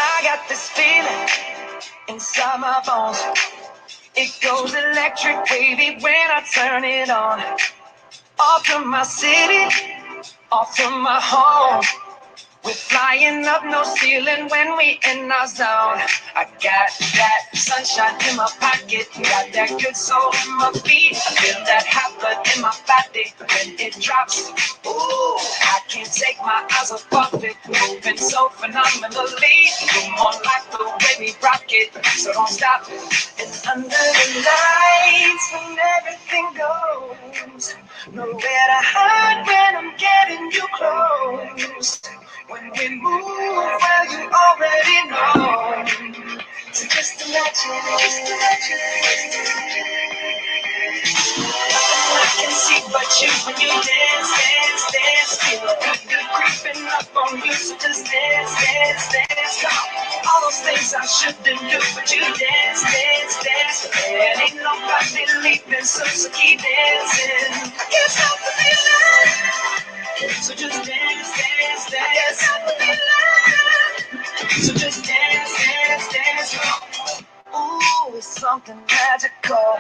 I got this feeling inside my bones. It goes electric, baby, when I turn it on. Off from my city, off from my home. We're flying up, no ceiling when we in our zone. I got that sunshine in my pocket, got that good soul in my feet. I feel that hot blood in my body when it drops. Ooh, I can't take my eyes off of it, moving so phenomenally. Come on, like the way we rock it, so don't stop. It's under the lights when everything goes. Nowhere to hide when I'm getting you close. When we move, well, you already know. So just imagine, nothing I can see but you when you dance, dance, dance. Feel a good creeping up on you, so just dance, dance, dance. Come on, all those things I shouldn't do, but you dance, dance, dance. And ain't nobody leaving, so keep dancing. I can't stop the feeling, so just dance, dance, dance. I can't stop the feeling, so just dance, dance, dance. Ooh, it's something magical.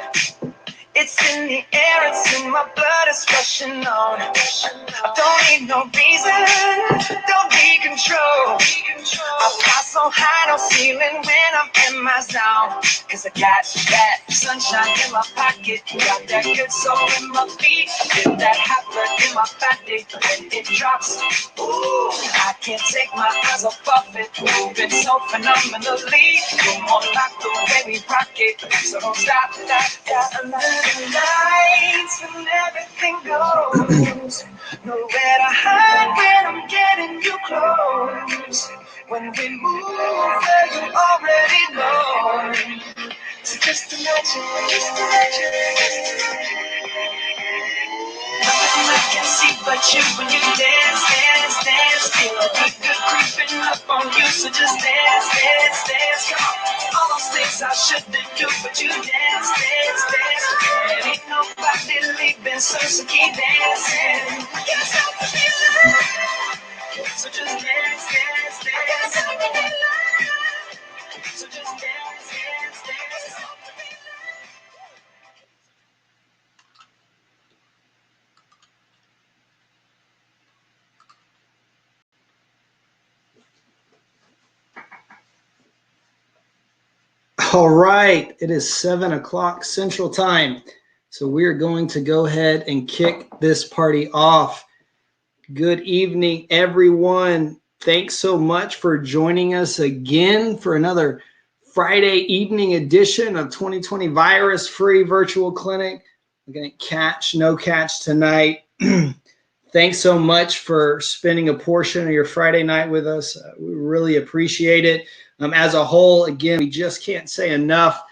It's in the air, it's in my blood, it's rushing on. I don't need no reason, don't need control. I fly so high, no ceiling when I'm in my zone. Cause I got that sunshine in my pocket, got that good soul in my feet. I feel that hot blood in my body when it drops. Ooh, I can't take my eyes off of it, moving so phenomenally. Come on, like the way we rock it, so don't stop, Under the lights when everything goes. Nowhere to hide when I'm getting you close. When we move, well, you already know. So just imagine, nothing I can see but you when you dance, dance, dance. Feel a good creeping up on you, so just dance, dance, dance. Come on, all those things I shouldn't do, but you dance, dance, dance. And ain't nobody leaving, so keep dancing. I can't stop the feeling, so just dance, dance, dance. I can't stop the feeling, so just dance, dance, dance. All right, it is 7 o'clock Central Time. So we're going to go ahead and kick this party off. Good evening, everyone. Thanks so much for joining us again for another Friday evening edition of 2020 Virus-Free Virtual Clinic. We're going to catch, no catch tonight. Thanks so much for spending a portion of your Friday night with us. We really appreciate it. As a whole, again, we just can't say enough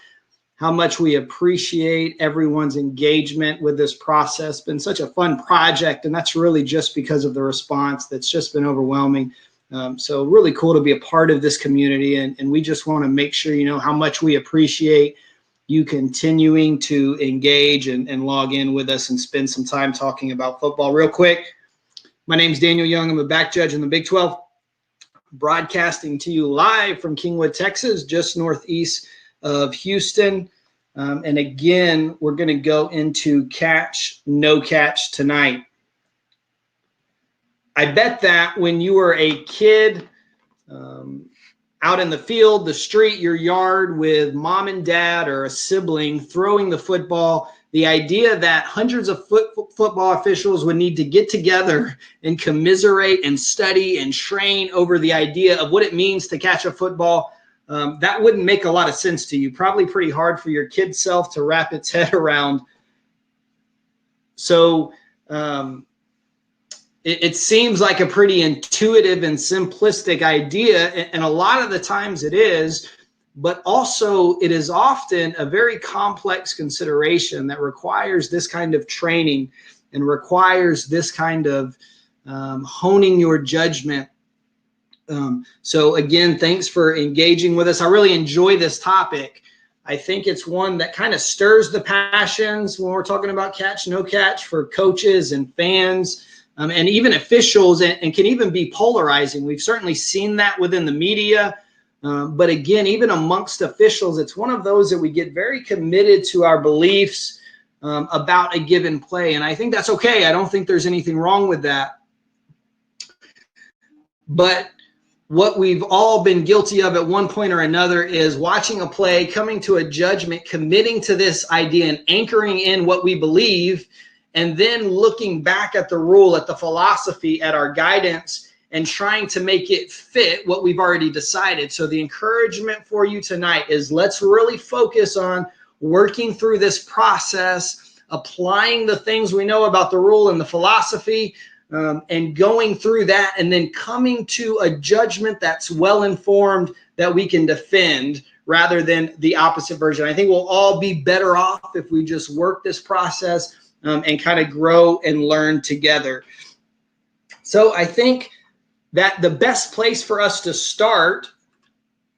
how much we appreciate everyone's engagement with this process. It's been such a fun project, and that's really just because of the response that's just been overwhelming. So really cool to be a part of this community, and we just want to make sure you know how much we appreciate you continuing to engage and log in with us and spend some time talking about football. Real quick, my name's Daniel Young. I'm a back judge in the Big 12, broadcasting to you live from Kingwood, Texas, just northeast of Houston. And again, we're going to go into catch, no catch tonight. I bet that when you were a kid out in the field, the street, your yard with mom and dad or a sibling throwing the football, the idea that hundreds of football officials would need to get together and commiserate and study and train over the idea of what it means to catch a football, that wouldn't make a lot of sense to you. Probably pretty hard for your kid self to wrap its head around. So it seems like a pretty intuitive and simplistic idea, and a lot of the times it is, but also it is often a very complex consideration that requires this kind of training and requires this kind of honing your judgment. So again, thanks for engaging with us. I really enjoy this topic. I think it's one that kind of stirs the passions when we're talking about catch, no catch for coaches and fans, and even officials, and can even be polarizing. We've certainly seen that within the media. But again, even amongst officials, it's one of those that we get very committed to our beliefs about a given play. And I think that's okay. I don't think there's anything wrong with that. But what we've all been guilty of at one point or another is watching a play, coming to a judgment, committing to this idea and anchoring in what we believe, and then looking back at the rule, at the philosophy, at our guidance, and trying to make it fit what we've already decided. So the encouragement for you tonight is let's really focus on working through this process, applying the things we know about the rule and the philosophy, and going through that, and then coming to a judgment that's well-informed that we can defend rather than the opposite version. I think we'll all be better off if we just work this process and kind of grow and learn together. So I think that the best place for us to start,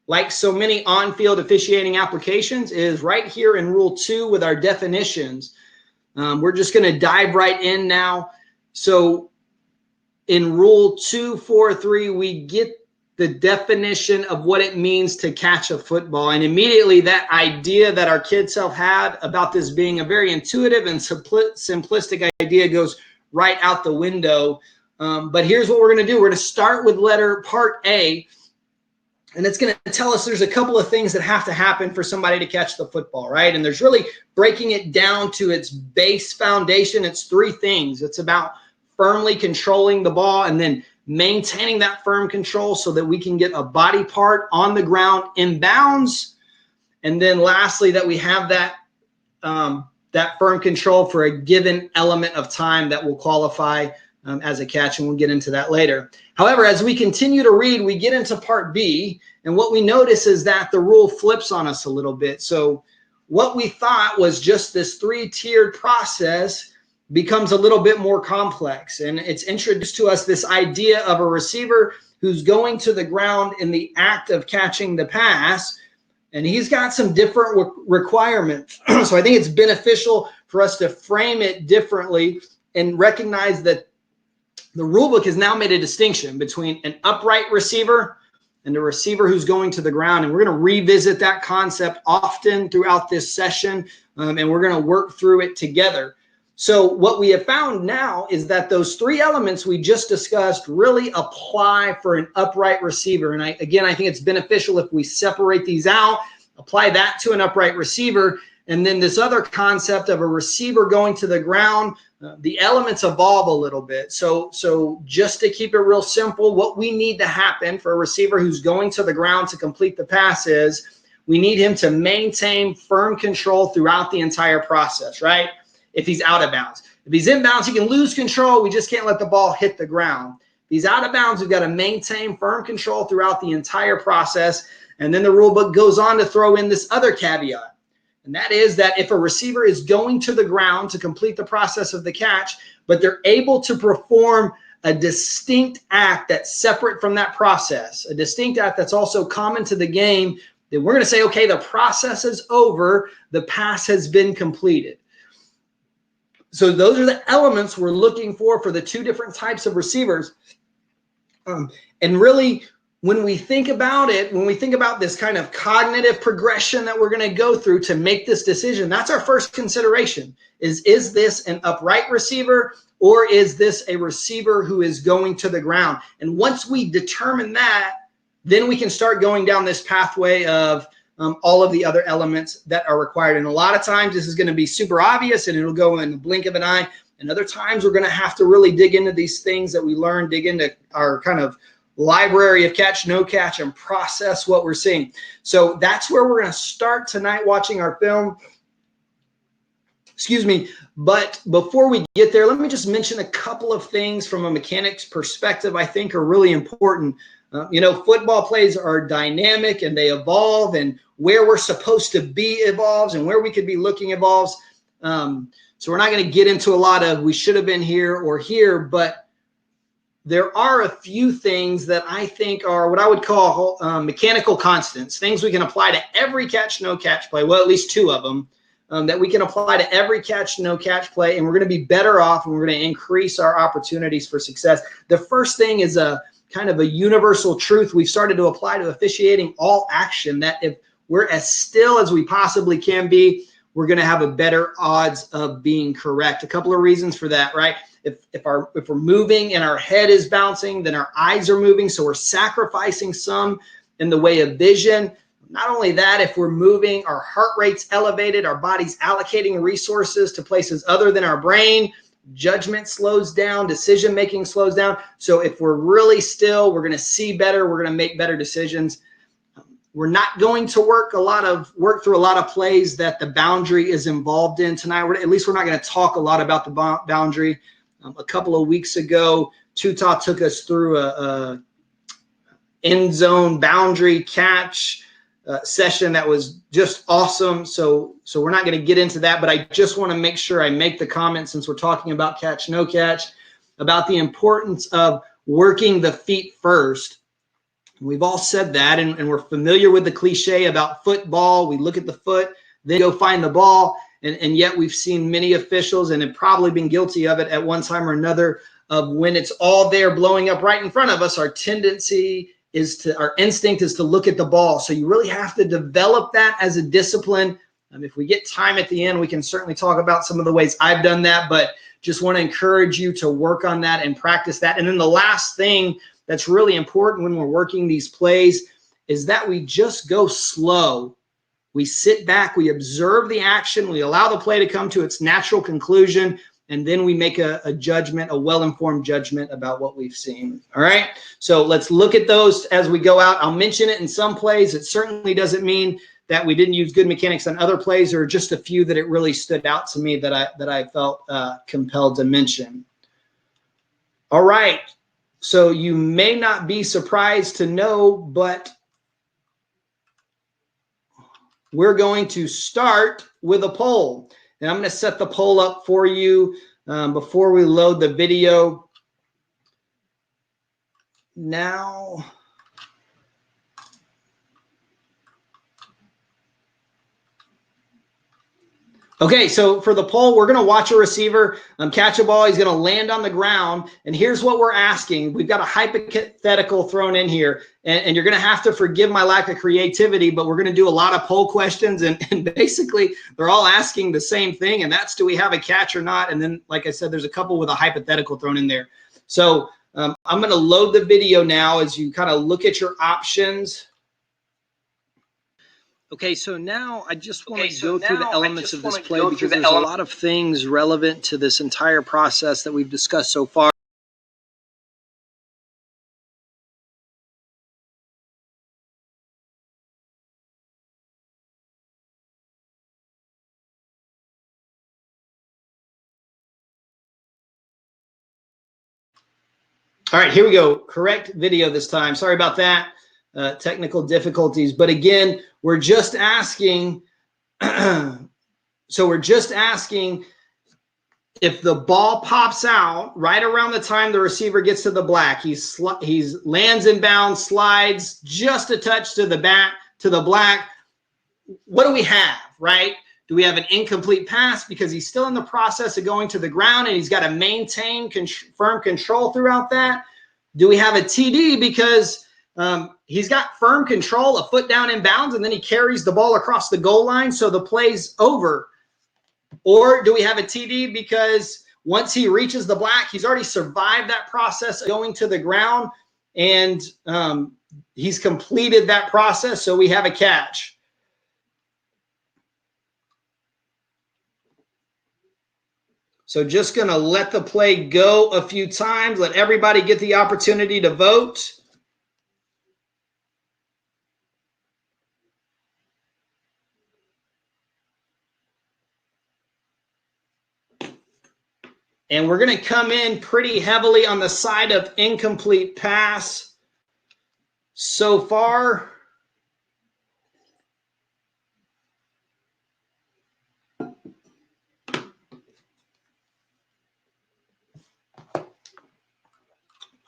like so many on-field officiating applications, is right here in Rule 2 with our definitions. We're just going to dive right in now. So in Rule 243, we get the definition of what it means to catch a football. And immediately that idea that our kids have had about this being a very intuitive and simplistic idea goes right out the window. But here's what we're going to do. We're going to start with part A, and it's going to tell us there's a couple of things that have to happen for somebody to catch the football, right? And there's really breaking it down to its base foundation. It's three things. It's about firmly controlling the ball and then maintaining that firm control so that we can get a body part on the ground in bounds. And then lastly, that we have that firm control for a given element of time that will qualify as a catch, and we'll get into that later. However, as we continue to read, we get into part B, and what we notice is that the rule flips on us a little bit. So what we thought was just this three-tiered process becomes a little bit more complex, and it's introduced to us this idea of a receiver who's going to the ground in the act of catching the pass, and he's got some different requirements. So I think it's beneficial for us to frame it differently and recognize that the rule book has now made a distinction between an upright receiver and a receiver who's going to the ground. And we're going to revisit that concept often throughout this session, and we're going to work through it together. So what we have found now is that those three elements we just discussed really apply for an upright receiver. And I think it's beneficial if we separate these out, apply that to an upright receiver, and then this other concept of a receiver going to the ground, the elements evolve a little bit. So just to keep it real simple, what we need to happen for a receiver who's going to the ground to complete the pass is we need him to maintain firm control throughout the entire process, right? If he's out of bounds. If he's in bounds, he can lose control. We just can't let the ball hit the ground. If he's out of bounds, we've got to maintain firm control throughout the entire process. And then the rule book goes on to throw in this other caveat. And that is that if a receiver is going to the ground to complete the process of the catch, but they're able to perform a distinct act that's separate from that process, a distinct act that's also common to the game, then we're going to say, okay, the process is over. The pass has been completed. So those are the elements we're looking for the two different types of receivers. And really, when we think about it, when we think about this kind of cognitive progression that we're going to go through to make this decision, that's our first consideration. Is this an upright receiver, or is this a receiver who is going to the ground? And once we determine that, then we can start going down this pathway of all of the other elements that are required. And a lot of times this is going to be super obvious and it'll go in the blink of an eye. And other times we're going to have to really dig into these things that we learn, dig into our kind of library of catch, no catch, and process what we're seeing. So that's where we're going to start tonight watching our film. Excuse me. But before we get there, let me just mention a couple of things from a mechanics perspective I think are really important. Football plays are dynamic and they evolve, and where we're supposed to be evolves, and where we could be looking evolves. So we're not going to get into a lot of we should have been here or here, but there are a few things that I think are what I would call mechanical constants, things we can apply to every catch, no catch play. Well, at least two of them that we can apply to every catch, no catch play, and we're going to be better off and we're going to increase our opportunities for success. The first thing is a kind of a universal truth we've started to apply to officiating all action, that if we're as still as we possibly can be, we're going to have a better odds of being correct. A couple of reasons for that, right? If we're moving and our head is bouncing, then our eyes are moving. So we're sacrificing some in the way of vision. Not only that, if we're moving, our heart rate's elevated, our body's allocating resources to places other than our brain. Judgment slows down, decision-making slows down. So if we're really still, we're going to see better, we're going to make better decisions. We're not going to work through a lot of plays that the boundary is involved in tonight. At least we're not going to talk a lot about the boundary. A couple of weeks ago, Tuta took us through a end zone boundary catch session that was just awesome. So we're not going to get into that, but I just want to make sure I make the comment, since we're talking about catch, no catch, about the importance of working the feet first. We've all said that, and we're familiar with the cliche about football. We look at the foot, then go find the ball. And yet we've seen many officials, and have probably been guilty of it at one time or another, of when it's all there blowing up right in front of us, our instinct is to look at the ball. So you really have to develop that as a discipline. If we get time at the end, we can certainly talk about some of the ways I've done that, but just want to encourage you to work on that and practice that. And then the last thing that's really important when we're working these plays is that we just go slow. We sit back, we observe the action, we allow the play to come to its natural conclusion, and then we make a judgment, a well-informed judgment about what we've seen. All right, so let's look at those as we go out. I'll mention it in some plays. It certainly doesn't mean that we didn't use good mechanics on other plays, or just a few that it really stood out to me that I felt compelled to mention. All right, so you may not be surprised to know, but we're going to start with a poll. And I'm going to set the poll up for you before we load the video now. Okay, so for the poll, we're going to watch a receiver catch a ball. He's going to land on the ground. And here's what we're asking. We've got a hypothetical thrown in here. And you're going to have to forgive my lack of creativity, but we're going to do a lot of poll questions. And basically, they're all asking the same thing. And that's, do we have a catch or not? And then, like I said, there's a couple with a hypothetical thrown in there. So I'm going to load the video now as you kind of look at your options. Okay, so now I just want to go through the elements of this play, because there's a lot of things relevant to this entire process that we've discussed so far. All right, here we go. Correct video this time. Sorry about that. Technical difficulties. But again, we're just asking, so we're just asking if the ball pops out right around the time the receiver gets to the black, he's lands in bounds, slides just a touch to the black. What do we have, right? Do we have an incomplete pass because he's still in the process of going to the ground and he's got to maintain firm control throughout that? Do we have a TD because he's got firm control, a foot down in bounds, and then he carries the ball across the goal line so the play's over? Or do we have a TD because once he reaches the black, he's already survived that process of going to the ground and he's completed that process, so we have a catch? So just going to let the play go a few times, let everybody get the opportunity to vote. And we're going to come in pretty heavily on the side of incomplete pass so far.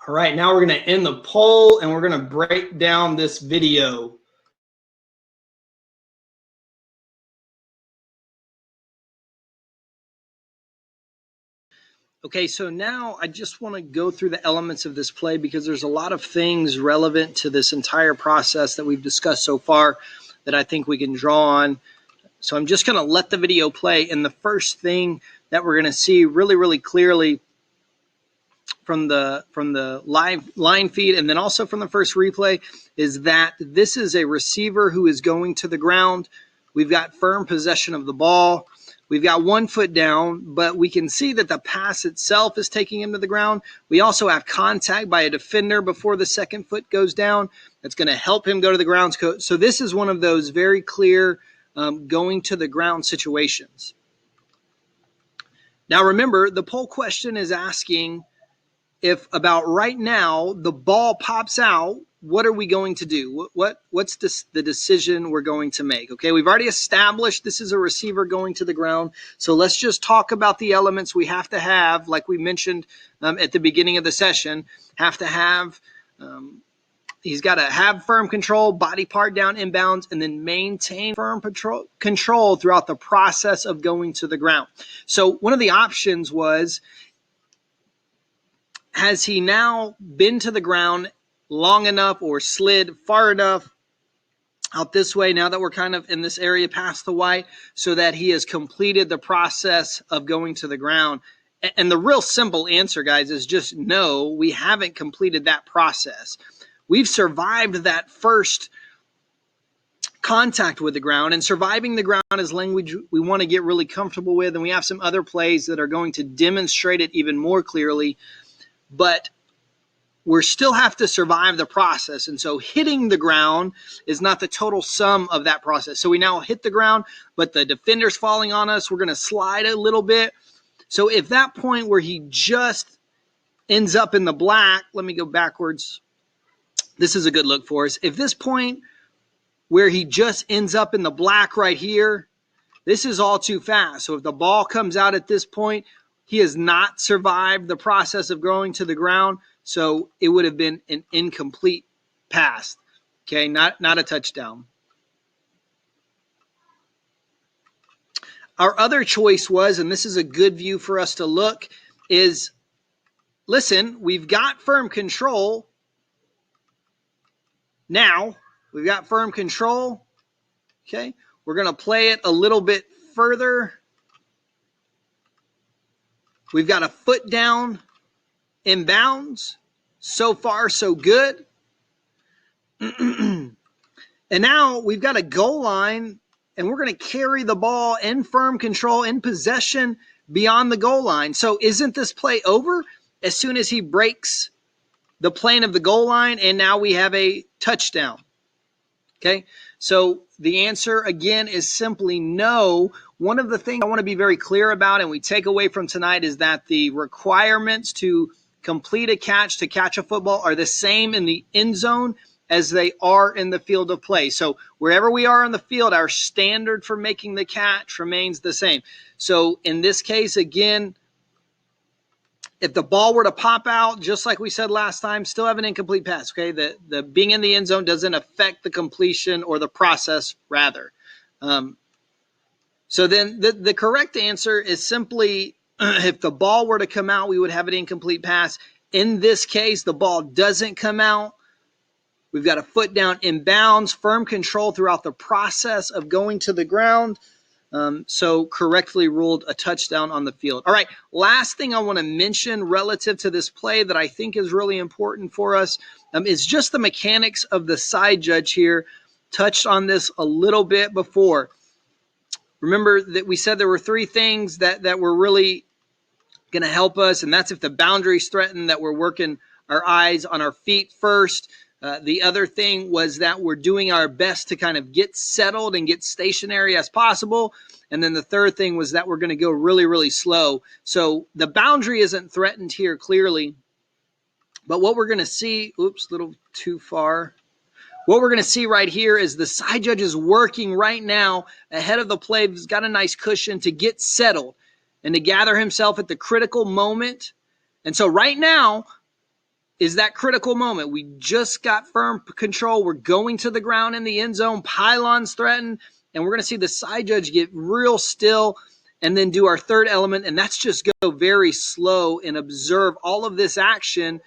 All right, now we're going to end the poll and we're going to break down this video. Okay, so now I just want to go through the elements of this play because there's a lot of things relevant to this entire process that we've discussed so far that I think we can draw on. So I'm just going to let the video play. And the first thing that we're going to see really, really clearly from the live line feed and then also from the first replay is that this is a receiver who is going to the ground. We've got firm possession of the ball. We've got 1 foot down, but we can see that the pass itself is taking him to the ground. We also have contact by a defender before the second foot goes down. That's going to help him go to the ground. So this is one of those very clear going to the ground situations. Now remember, the poll question is asking if about right now the ball pops out, what are we going to do? What's the decision we're going to make? Okay, we've already established this is a receiver going to the ground. So let's just talk about the elements we have to have, like we mentioned at the beginning of the session, have to have, he's got to have firm control, body part down inbounds, and then maintain firm control throughout the process of going to the ground. So one of the options was, has he now been to the ground long enough or slid far enough out this way now that we're kind of in this area past the white so that he has completed the process of going to the ground? And the real simple answer, guys, is just no, we haven't completed that process. We've survived that first contact with the ground, and surviving the ground is language we want to get really comfortable with, and we have some other plays that are going to demonstrate it even more clearly. But we still have to survive the process. And so hitting the ground is not the total sum of that process. So we now hit the ground, but the defender's falling on us. We're going to slide a little bit. So if that point where he just ends up in the black, let me go backwards. This is a good look for us. If this point where he just ends up in the black right here, this is all too fast. So if the ball comes out at this point, he has not survived the process of going to the ground. So it would have been an incomplete pass. Okay, not a touchdown. Our other choice was, and this is a good view for us to look, is, listen, we've got firm control. Now, we've got firm control. Okay, we're going to play it a little bit further. We've got a foot down in bounds. So far, so good. And now we've got a goal line, and we're going to carry the ball in firm control, in possession beyond the goal line. So isn't this play over as soon as he breaks the plane of the goal line, and now we have a touchdown? Okay, so the answer, again, is simply no. One of the things I want to be very clear about and we take away from tonight is that the requirements to complete a catch, to catch a football, are the same in the end zone as they are in the field of play. So wherever we are in the field, our standard for making the catch remains the same. So in this case, again, if the ball were to pop out, just like we said last time, still have an incomplete pass, okay? The being in the end zone doesn't affect the completion or the process, rather. So then the correct answer is simply, if the ball were to come out, we would have an incomplete pass. In this case, the ball doesn't come out. We've got a foot down in bounds, firm control throughout the process of going to the ground. So correctly ruled a touchdown on the field. All right, last thing I want to mention relative to this play that I think is really important for us is just the mechanics of the side judge here. Touched on this a little bit before. Remember that we said there were 3 things that were really going to help us, and that's if the boundaries threaten, that we're working our eyes on our feet first. The other thing was that we're doing our best to kind of get settled and get stationary as possible. And then the third thing was that we're going to go really, really slow. So the boundary isn't threatened here clearly. But what we're going to see, oops, a little too far. What we're going to see right here is the side judge is working right now ahead of the play. He's got a nice cushion to get settled and to gather himself at the critical moment. And so right now, is that critical moment. We just got firm control. We're going to the ground in the end zone. Pylons threatened. And we're going to see the side judge get real still and then do our third element. And that's just go very slow and observe all of this action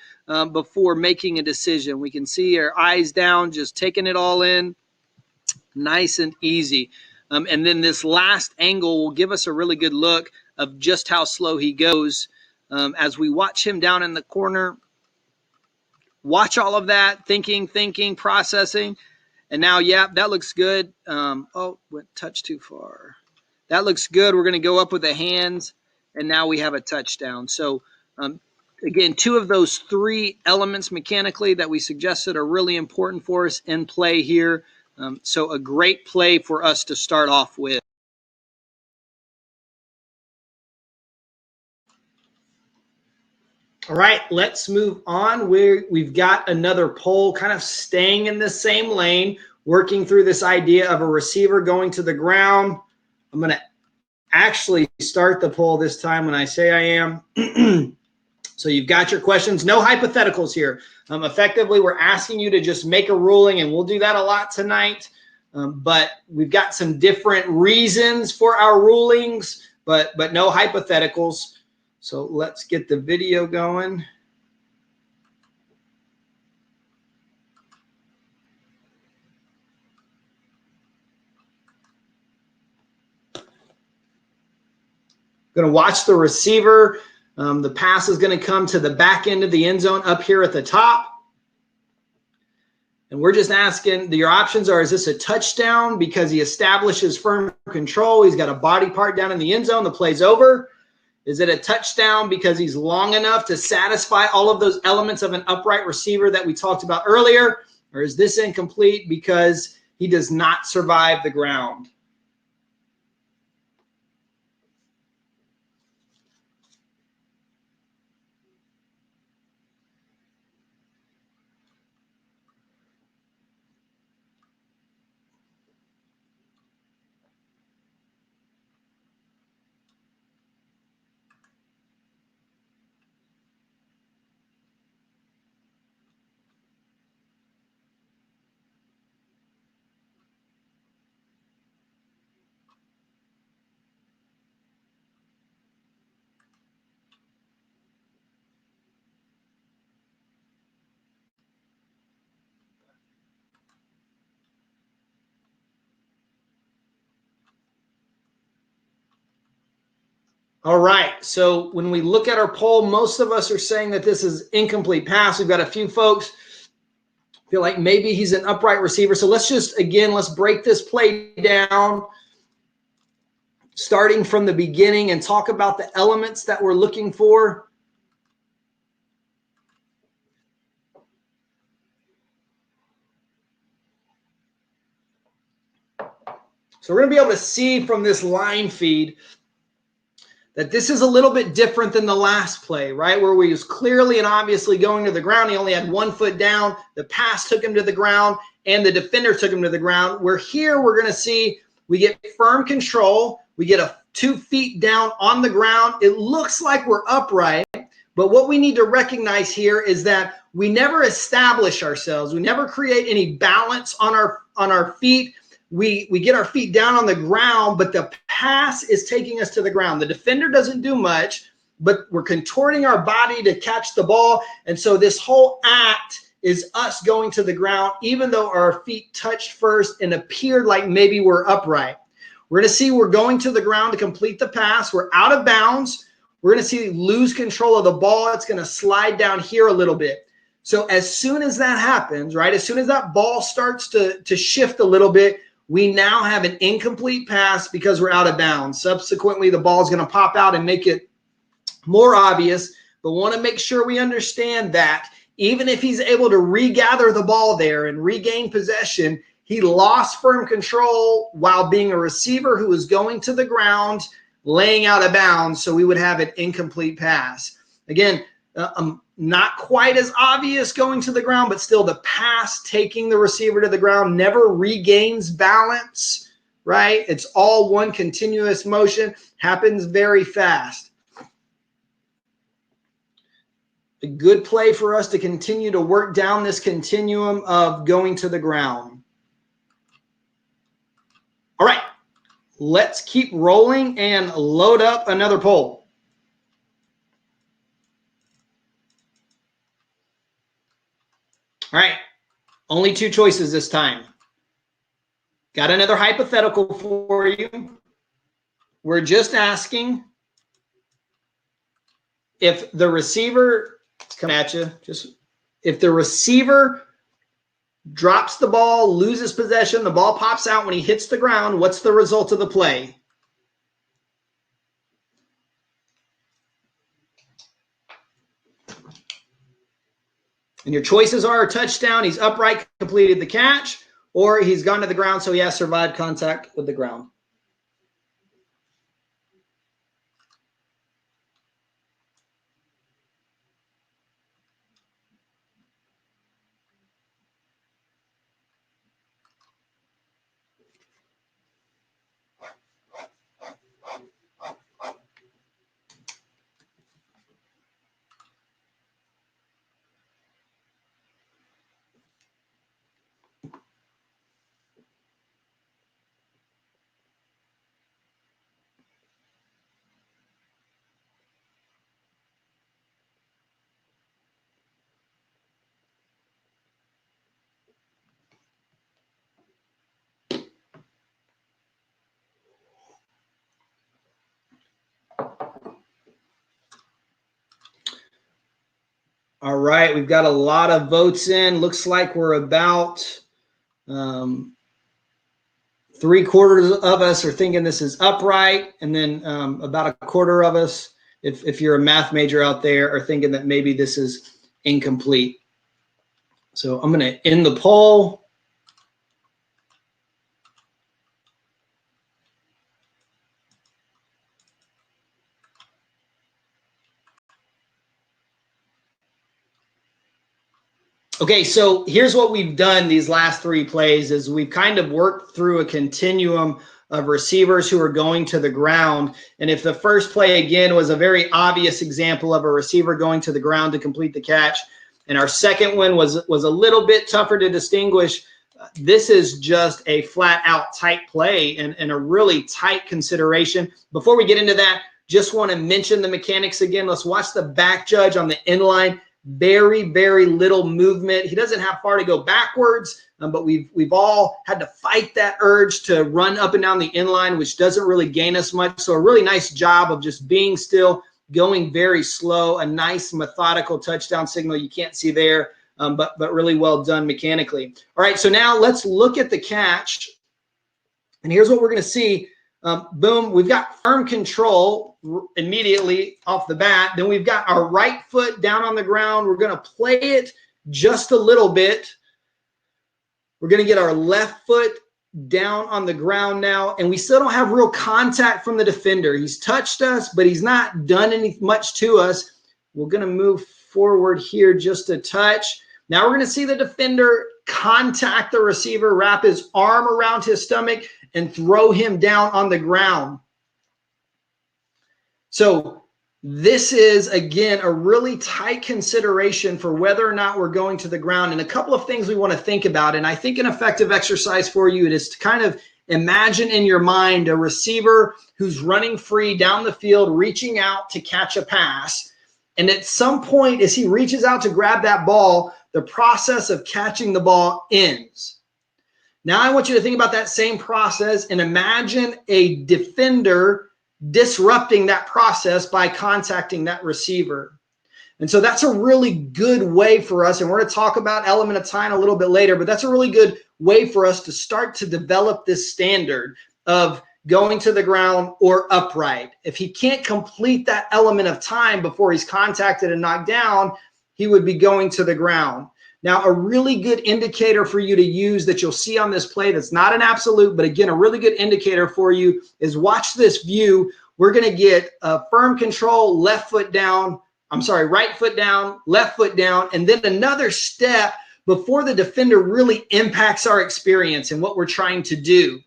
before making a decision. We can see our eyes down, just taking it all in. Nice and easy. And then this last angle will give us a really good look of just how slow he goes as we watch him down in the corner. Watch all of that, thinking, processing. And now, yeah, that looks good. Oh, went touch too far. That looks good. We're going to go up with the hands, and now we have a touchdown. So, again, 2 of those 3 elements mechanically that we suggested are really important for us in play here. So a great play for us to start off with. All right, let's move on. We've got another poll kind of staying in the same lane, working through this idea of a receiver going to the ground. I'm going to actually start the poll this time when I say I am. So you've got your questions. No hypotheticals here. Effectively, we're asking you to just make a ruling, and we'll do that a lot tonight. But we've got some different reasons for our rulings, but no hypotheticals. So let's get the video going. Going to watch the receiver. The pass is going to come to the back end of the end zone up here at the top. And we're just asking, your options are, is this a touchdown because he establishes firm control? He's got a body part down in the end zone. The play's over. Is it a touchdown because he's long enough to satisfy all of those elements of an upright receiver that we talked about earlier? Or is this incomplete because he does not survive the ground? All right, so when we look at our poll, most of us are saying that this is incomplete pass. We've got a few folks feel like maybe he's an upright receiver. So let's just, again, let's break this play down, starting from the beginning, and talk about the elements that we're looking for. So we're going to be able to see from this line feed that this is a little bit different than the last play, right? Where we was clearly and obviously going to the ground. He only had 1 foot down. The pass took him to the ground, and the defender took him to the ground. Where here we're going to see we get firm control. We get 2 feet down on the ground. It looks like we're upright, but what we need to recognize here is that we never establish ourselves. We never create any balance on our feet. We get our feet down on the ground, but the pass is taking us to the ground. The defender doesn't do much, but we're contorting our body to catch the ball. And so this whole act is us going to the ground, even though our feet touched first and appeared like maybe we're upright. We're going to see we're going to the ground to complete the pass. We're out of bounds. We're going to see lose control of the ball. It's going to slide down here a little bit. So as soon as that happens, right, as soon as that ball starts to shift a little bit, we now have an incomplete pass because we're out of bounds. Subsequently, the ball is going to pop out and make it more obvious, but want to make sure we understand that even if he's able to regather the ball there and regain possession, he lost firm control while being a receiver who was going to the ground, laying out of bounds, so we would have an incomplete pass. Again, not quite as obvious going to the ground, but still the pass taking the receiver to the ground never regains balance, right? It's all one continuous motion, happens very fast. A good play for us to continue to work down this continuum of going to the ground. All right, let's keep rolling and load up another poll. All right, only 2 choices this time. Got another hypothetical for you. We're just asking if the receiver, it's coming at you, if the receiver drops the ball, loses possession, the ball pops out when he hits the ground, what's the result of the play? And your choices are a touchdown, he's upright, completed the catch, or he's gone to the ground, so he has survived contact with the ground. All right, we've got a lot of votes in. Looks like we're about 3/4 of us are thinking this is upright, and then about 1/4 of us, if you're a math major out there, are thinking that maybe this is incomplete. So I'm going to end the poll. Okay, so here's what we've done these last 3 plays is we've kind of worked through a continuum of receivers who are going to the ground. And if the first play, again, was a very obvious example of a receiver going to the ground to complete the catch, and our second one was a little bit tougher to distinguish, this is just a flat-out tight play and a really tight consideration. Before we get into that, just want to mention the mechanics again. Let's watch the back judge on the inline. Very, very little movement. He doesn't have far to go backwards, but we've all had to fight that urge to run up and down the inline, which doesn't really gain us much. So a really nice job of just being still, going very slow, a nice methodical touchdown signal you can't see there, but really well done mechanically. All right, so now let's look at the catch. And here's what we're going to see. Boom, we've got firm control immediately off the bat. Then we've got our right foot down on the ground. We're going to play it just a little bit. We're going to get our left foot down on the ground now, and we still don't have real contact from the defender. He's touched us, but he's not done much to us. We're going to move forward here just a touch. Now we're going to see the defender contact the receiver, wrap his arm around his stomach, and throw him down on the ground. So this is, again, a really tight consideration for whether or not we're going to the ground. And a couple of things we want to think about, and I think an effective exercise for you is to kind of imagine in your mind a receiver who's running free down the field, reaching out to catch a pass. And at some point, as he reaches out to grab that ball, the process of catching the ball ends. Now I want you to think about that same process and imagine a defender disrupting that process by contacting that receiver. And so that's a really good way for us, and we're going to talk about element of time a little bit later, but that's a really good way for us to start to develop this standard of going to the ground or upright. If he can't complete that element of time before he's contacted and knocked down, he would be going to the ground. Now, a really good indicator for you to use that you'll see on this play that's not an absolute, but again, a really good indicator for you is watch this view. We're going to get a firm control, right foot down, left foot down, and then another step before the defender really impacts our experience and what we're trying to do.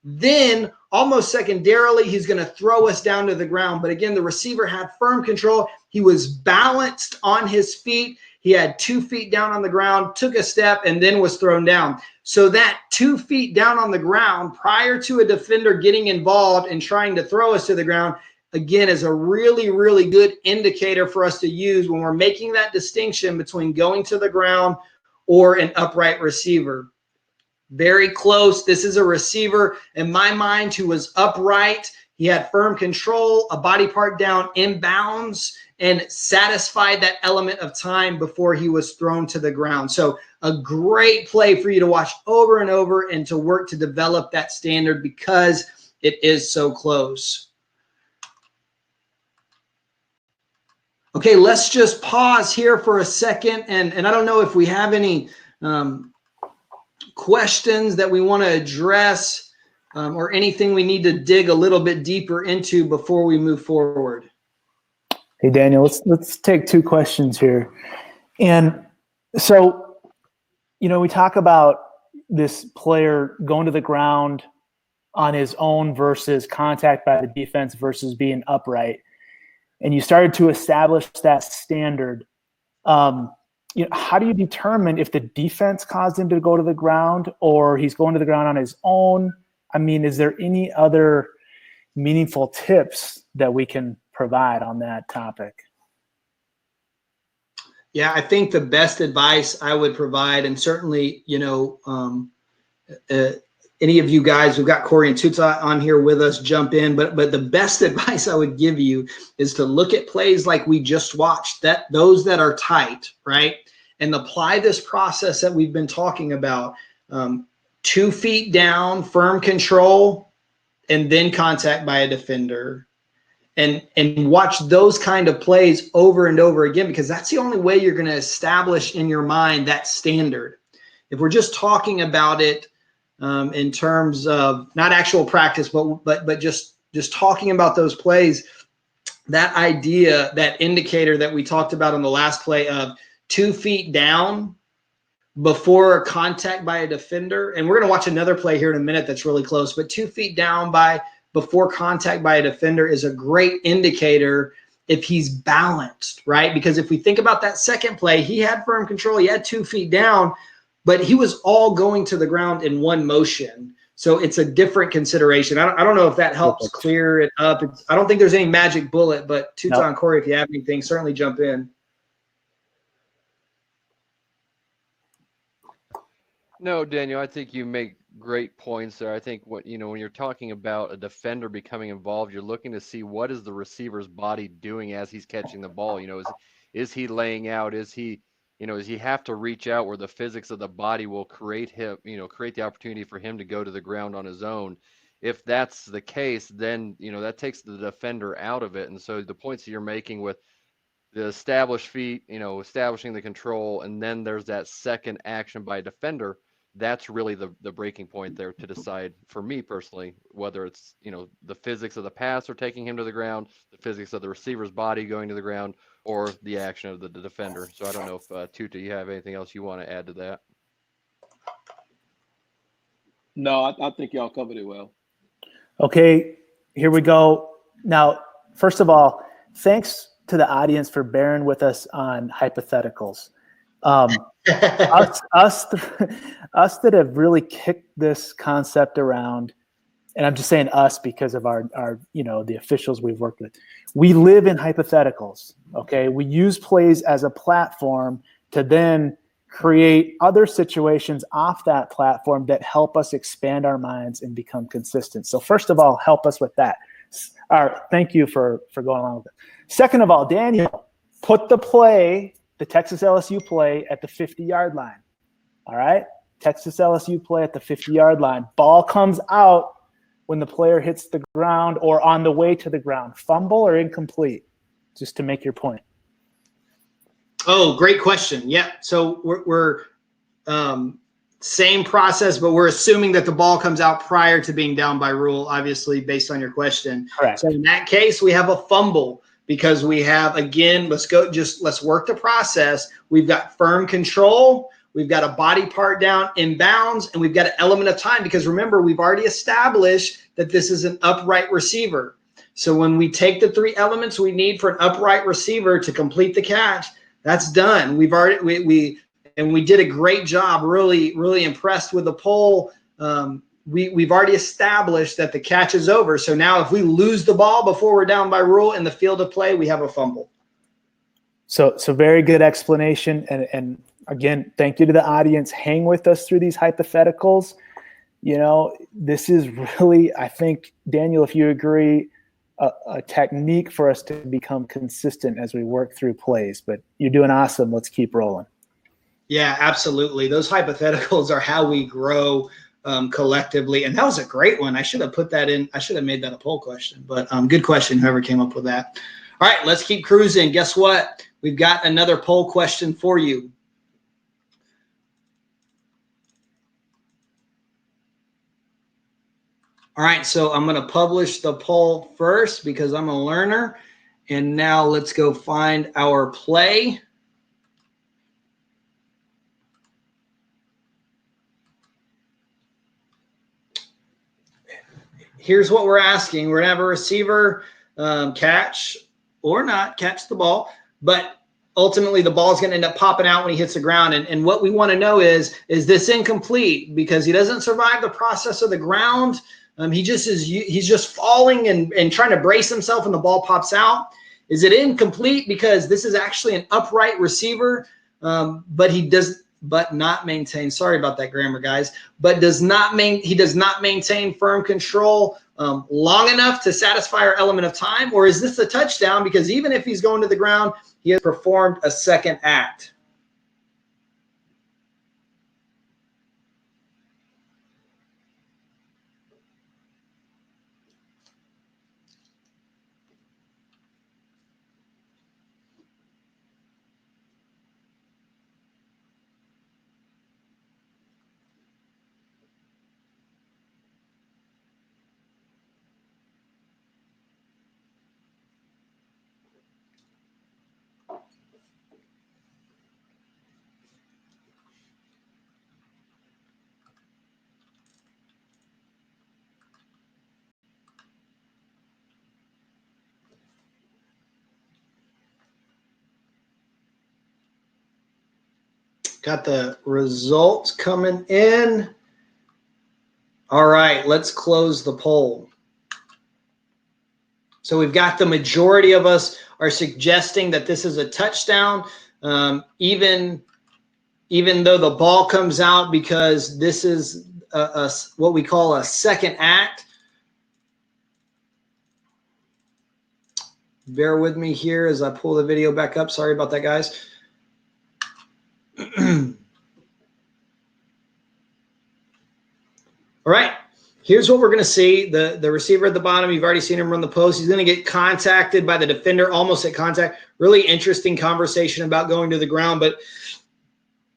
Then, almost secondarily, he's going to throw us down to the ground. But again, the receiver had firm control. He was balanced on his feet. He had 2 feet down on the ground, took a step, and then was thrown down. So that 2 feet down on the ground prior to a defender getting involved and trying to throw us to the ground, again, is a really, really good indicator for us to use when we're making that distinction between going to the ground or an upright receiver. Very close. This is a receiver, in my mind, who was upright. He had firm control, a body part down in bounds, and satisfied that element of time before he was thrown to the ground. So a great play for you to watch over and over and to work to develop that standard because it is so close. Okay, let's just pause here for a second. And I don't know if we have any questions that we want to address or anything we need to dig a little bit deeper into before we move forward. Hey, Daniel, let's take 2 questions here. And so, you know, we talk about this player going to the ground on his own versus contact by the defense versus being upright. And you started to establish that standard. You know, how do you determine if the defense caused him to go to the ground or he's going to the ground on his own? I mean, is there any other meaningful tips that we can provide on that topic? Yeah, I think the best advice I would provide, and certainly, you know, any of you guys, we've got Corey and Tuta on here with us, jump in. But the best advice I would give you is to look at plays like we just watched, those that are tight, right? And apply this process that we've been talking about. 2 feet down, firm control, and then contact by a defender. And watch those kind of plays over and over again, because that's the only way you're going to establish in your mind that standard. If we're just talking about it in terms of not actual practice, but just talking about those plays, that idea, that indicator that we talked about in the last play of 2 feet down before contact by a defender, and we're going to watch another play here in a minute that's really close, but 2 feet down before contact by a defender is a great indicator if he's balanced, right? Because if we think about that second play, he had firm control, he had 2 feet down, but he was all going to the ground in one motion. So it's a different consideration. I don't know if that helps clear it up. I don't think there's any magic bullet, but Tuta and Corey, if you have anything, certainly jump in. No, Daniel, I think you make great points there. I think when you're talking about a defender becoming involved, you're looking to see what is the receiver's body doing as he's catching the ball. You know, is he laying out? Is he have to reach out where the physics of the body will create the opportunity for him to go to the ground on his own? If that's the case, then, that takes the defender out of it. And so the points that you're making with the established feet, establishing the control, and then there's that second action by a defender, that's really the breaking point there to decide, for me personally, whether it's, the physics of the pass or taking him to the ground, the physics of the receiver's body going to the ground, or the action of the defender. So I don't know if, Tuta, you have anything else you want to add to that? No, I think y'all covered it well. Okay, here we go. Now, first of all, thanks to the audience for bearing with us on hypotheticals. Us that have really kicked this concept around, and I'm just saying us because of our the officials we've worked with. We live in hypotheticals, okay? We use plays as a platform to then create other situations off that platform that help us expand our minds and become consistent. So first of all, help us with that. All right, thank you for going along with it. Second of all, Daniel, put the Texas LSU play at the 50-yard line. All right? Texas LSU play at the 50-yard line. Ball comes out when the player hits the ground or on the way to the ground. Fumble or incomplete? Just to make your point. Oh, great question. Yeah. So we're same process, but we're assuming that the ball comes out prior to being down by rule, obviously, based on your question. Correct. So in that case, we have a fumble because we have, again, let's work the process. We've got firm control. We've got a body part down in bounds, and we've got an element of time because remember, we've already established that this is an upright receiver. So when we take the 3 elements we need for an upright receiver to complete the catch, that's done. We've already we did a great job. Really impressed with the poll. We've already established that the catch is over. So now if we lose the ball before we're down by rule in the field of play, we have a fumble. So very good explanation. And again, thank you to the audience. Hang with us through these hypotheticals. You know, this is really, I think, Daniel, if you agree, a technique for us to become consistent as we work through plays. But you're doing awesome. Let's keep rolling. Yeah, absolutely. Those hypotheticals are how we grow collectively. And that was a great one. I should have put that in. I should have made that a poll question. But good question, whoever came up with that. All right, let's keep cruising. Guess what? We've got another poll question for you. All right, so I'm going to publish the poll first because I'm a learner. And now let's go find our play. Here's what we're asking. We're going to have a receiver catch or not catch the ball, but ultimately the ball is going to end up popping out when he hits the ground. And what we want to know is this incomplete? Because he doesn't survive the process of the ground. He's just falling and trying to brace himself and the ball pops out. Is it incomplete because this is actually an upright receiver, but not maintain. Sorry about that grammar, guys. But he does not maintain firm control long enough to satisfy our element of time? Or is this a touchdown because even if he's going to the ground, he has performed a second act? Got the results coming in. All right, let's close the poll. So we've got the majority of us are suggesting that this is a touchdown, even though the ball comes out, because this is what we call a second act. Bear with me here as I pull the video back up. Sorry about that, guys. All right, here's what we're going to see. The receiver at the bottom, you've already seen him run the post. He's going to get contacted by the defender, almost at contact. Really interesting conversation about going to the ground. But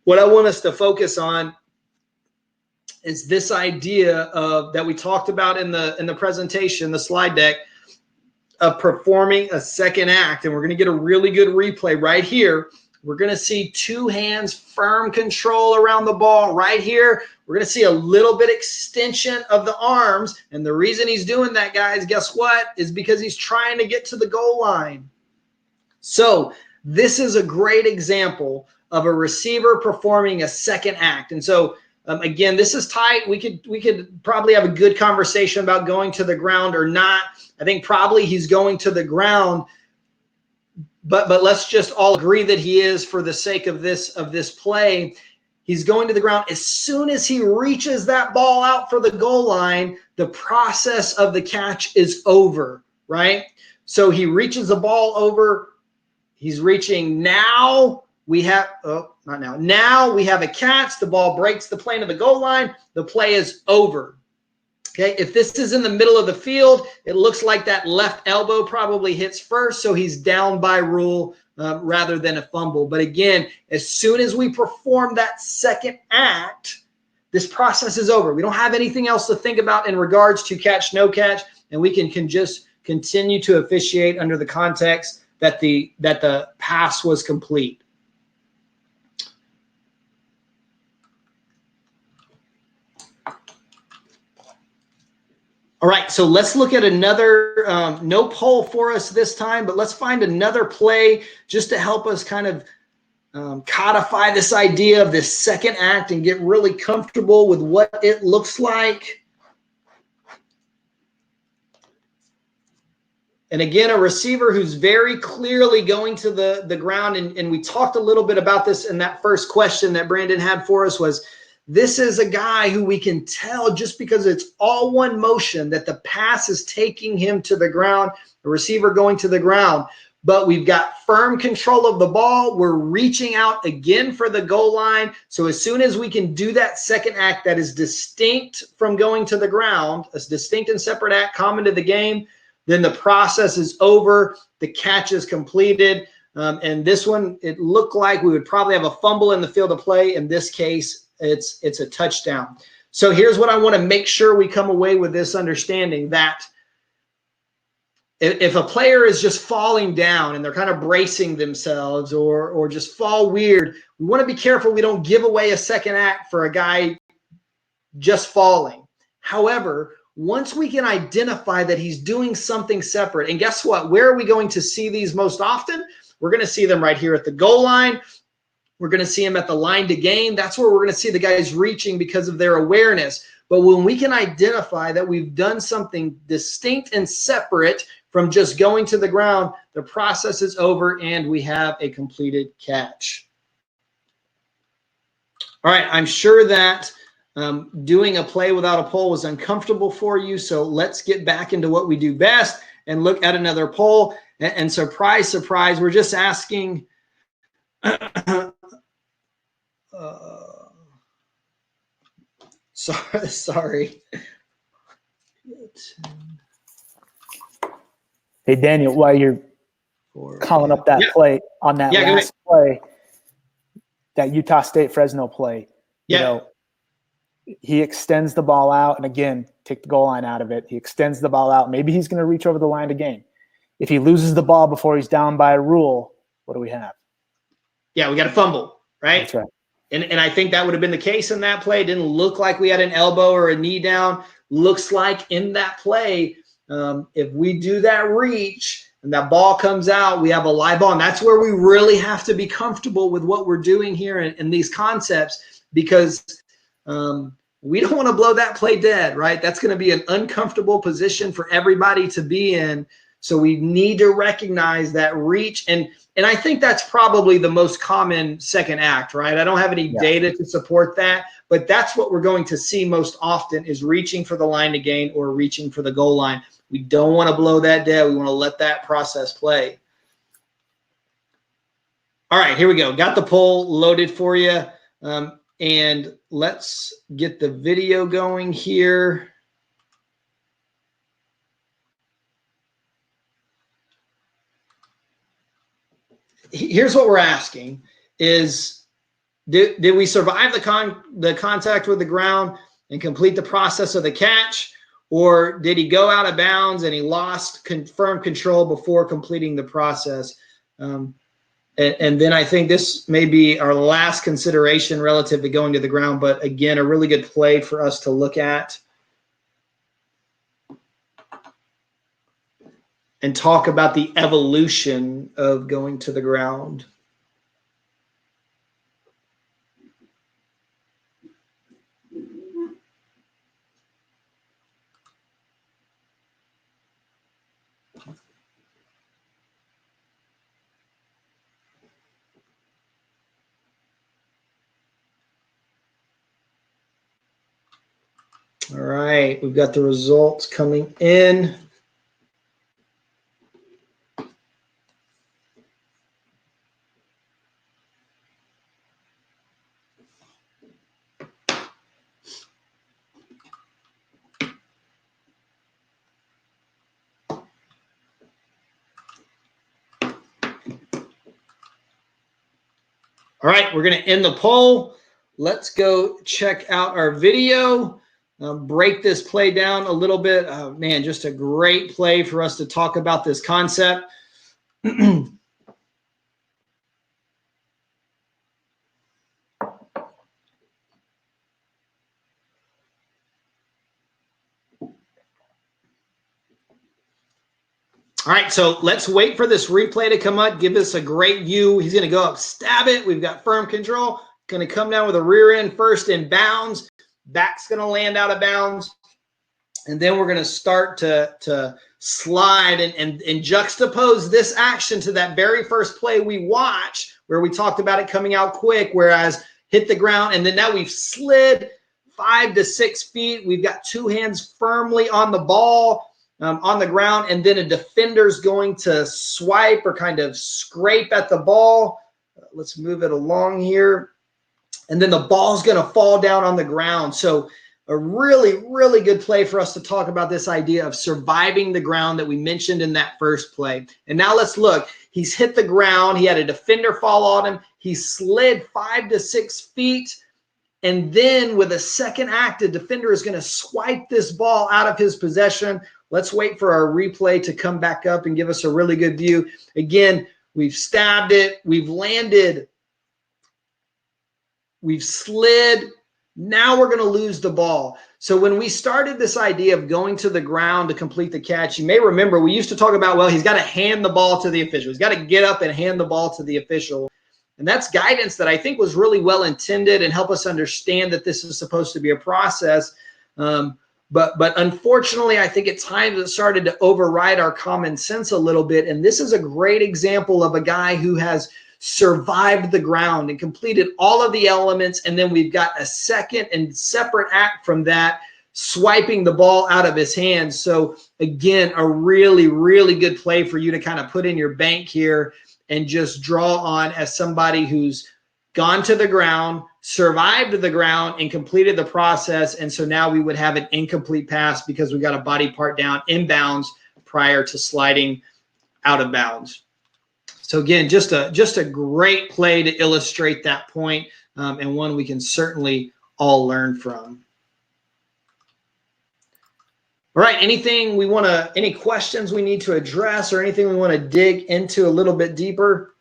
what I want us to focus on is this idea of that we talked about in the presentation, the slide deck, of performing a second act. And we're going to get a really good replay right here. We're going to see 2 hands, firm control around the ball right here. We're going to see a little bit extension of the arms. And the reason he's doing that, guys, guess what? Is because he's trying to get to the goal line. So this is a great example of a receiver performing a second act. And so, again, this is tight. We could probably have a good conversation about going to the ground or not. I think probably he's going to the ground. But let's just all agree that he is, for the sake of this play. He's going to the ground. As soon as he reaches that ball out for the goal line, the process of the catch is over, right? So he reaches the ball over. He's reaching. Now we have, not now. Now we have a catch. The ball breaks the plane of the goal line. The play is over. Okay, if this is in the middle of the field, it looks like that left elbow probably hits first, so he's down by rule rather than a fumble. But again, as soon as we perform that second act, this process is over. We don't have anything else to think about in regards to catch, no catch, and we can just continue to officiate under the context that the pass was complete. All right, so let's look at another, no poll for us this time, but let's find another play just to help us kind of codify this idea of this second act and get really comfortable with what it looks like. And again, a receiver who's very clearly going to the ground, and we talked a little bit about this in that first question that Brandon had for us, was this is a guy who we can tell just because it's all one motion that the pass is taking him to the ground, the receiver going to the ground. But we've got firm control of the ball. We're reaching out again for the goal line. So as soon as we can do that second act that is distinct from going to the ground, a distinct and separate act common to the game, then the process is over. The catch is completed. And this one, it looked like we would probably have a fumble in the field of play. In this case, it's a touchdown. So here's what I want to make sure we come away with this understanding, that if a player is just falling down and they're kind of bracing themselves or just fall weird, we want to be careful we don't give away a second act for a guy just falling. However, once we can identify that he's doing something separate, and guess what? Where are we going to see these most often? We're going to see them right here at the goal line. We're going to see them at the line to gain. That's where we're going to see the guys reaching because of their awareness. But when we can identify that we've done something distinct and separate from just going to the ground, the process is over and we have a completed catch. All right, I'm sure that doing a play without a poll was uncomfortable for you, so let's get back into what we do best and look at another poll. And surprise, surprise, we're just asking sorry. Hey, Daniel, while you're calling up that play on that last play, that Utah State Fresno play, you know, he extends the ball out, and again, take the goal line out of it. He extends the ball out. Maybe he's going to reach over the line to gain. If he loses the ball before he's down by a rule, what do we have? Yeah, we got a fumble, right? That's right. And I think that would have been the case in that play. It didn't look like we had an elbow or a knee down. Looks like in that play, if we do that reach and that ball comes out, we have a live ball. And that's where we really have to be comfortable with what we're doing here in these concepts, because we don't want to blow that play dead, right? That's going to be an uncomfortable position for everybody to be in. So we need to recognize that reach. And I think that's probably the most common second act, right? I don't have any data to support that, but that's what we're going to see most often, is reaching for the line to gain or reaching for the goal line. We don't want to blow that dead. We want to let that process play. All right, here we go. Got the poll loaded for you. And let's get the video going here. Here's what we're asking is, did we survive the contact with the ground and complete the process of the catch, or did he go out of bounds and he lost firm control before completing the process? And then I think this may be our last consideration relative to going to the ground, but again, a really good play for us to look at and talk about the evolution of going to the ground. All right, we've got the results coming in. All right, we're going to end the poll. Let's go check out our video, break this play down a little bit. Man, just a great play for us to talk about this concept. All right, so let's wait for this replay to come up, give us a great view. He's going to go up, stab it. We've got firm control. Going to come down with a rear end first in bounds. Back's going to land out of bounds. And then we're going to start to slide and juxtapose this action to that very first play we watched where we talked about it coming out quick, whereas hit the ground. And then now we've slid 5 to 6 feet. We've got 2 hands firmly on the ball. On the ground, and then a defender's going to swipe or kind of scrape at the ball. Let's move it along here. And then the ball's going to fall down on the ground. So a really, really good play for us to talk about this idea of surviving the ground that we mentioned in that first play. And now let's look. He's hit the ground. He had a defender fall on him. He slid 5 to 6 feet. And then with a second act, the defender is going to swipe this ball out of his possession. Let's wait for our replay to come back up and give us a really good view. Again, we've stabbed it. We've landed. We've slid. Now we're going to lose the ball. So when we started this idea of going to the ground to complete the catch, you may remember we used to talk about, well, he's got to hand the ball to the official. He's got to get up and hand the ball to the official. And that's guidance that I think was really well intended and help us understand that this is supposed to be a process. But unfortunately, I think at times it started to override our common sense a little bit. And this is a great example of a guy who has survived the ground and completed all of the elements. And then we've got a second and separate act from that, swiping the ball out of his hands. So again, a really, really good play for you to kind of put in your bank here and just draw on as somebody who's gone to the ground, survived the ground, and completed the process. And so now we would have an incomplete pass because we got a body part down inbounds prior to sliding out of bounds. So again, just a great play to illustrate that point, and one we can certainly all learn from. All right, any questions we need to address or anything we want to dig into a little bit deeper?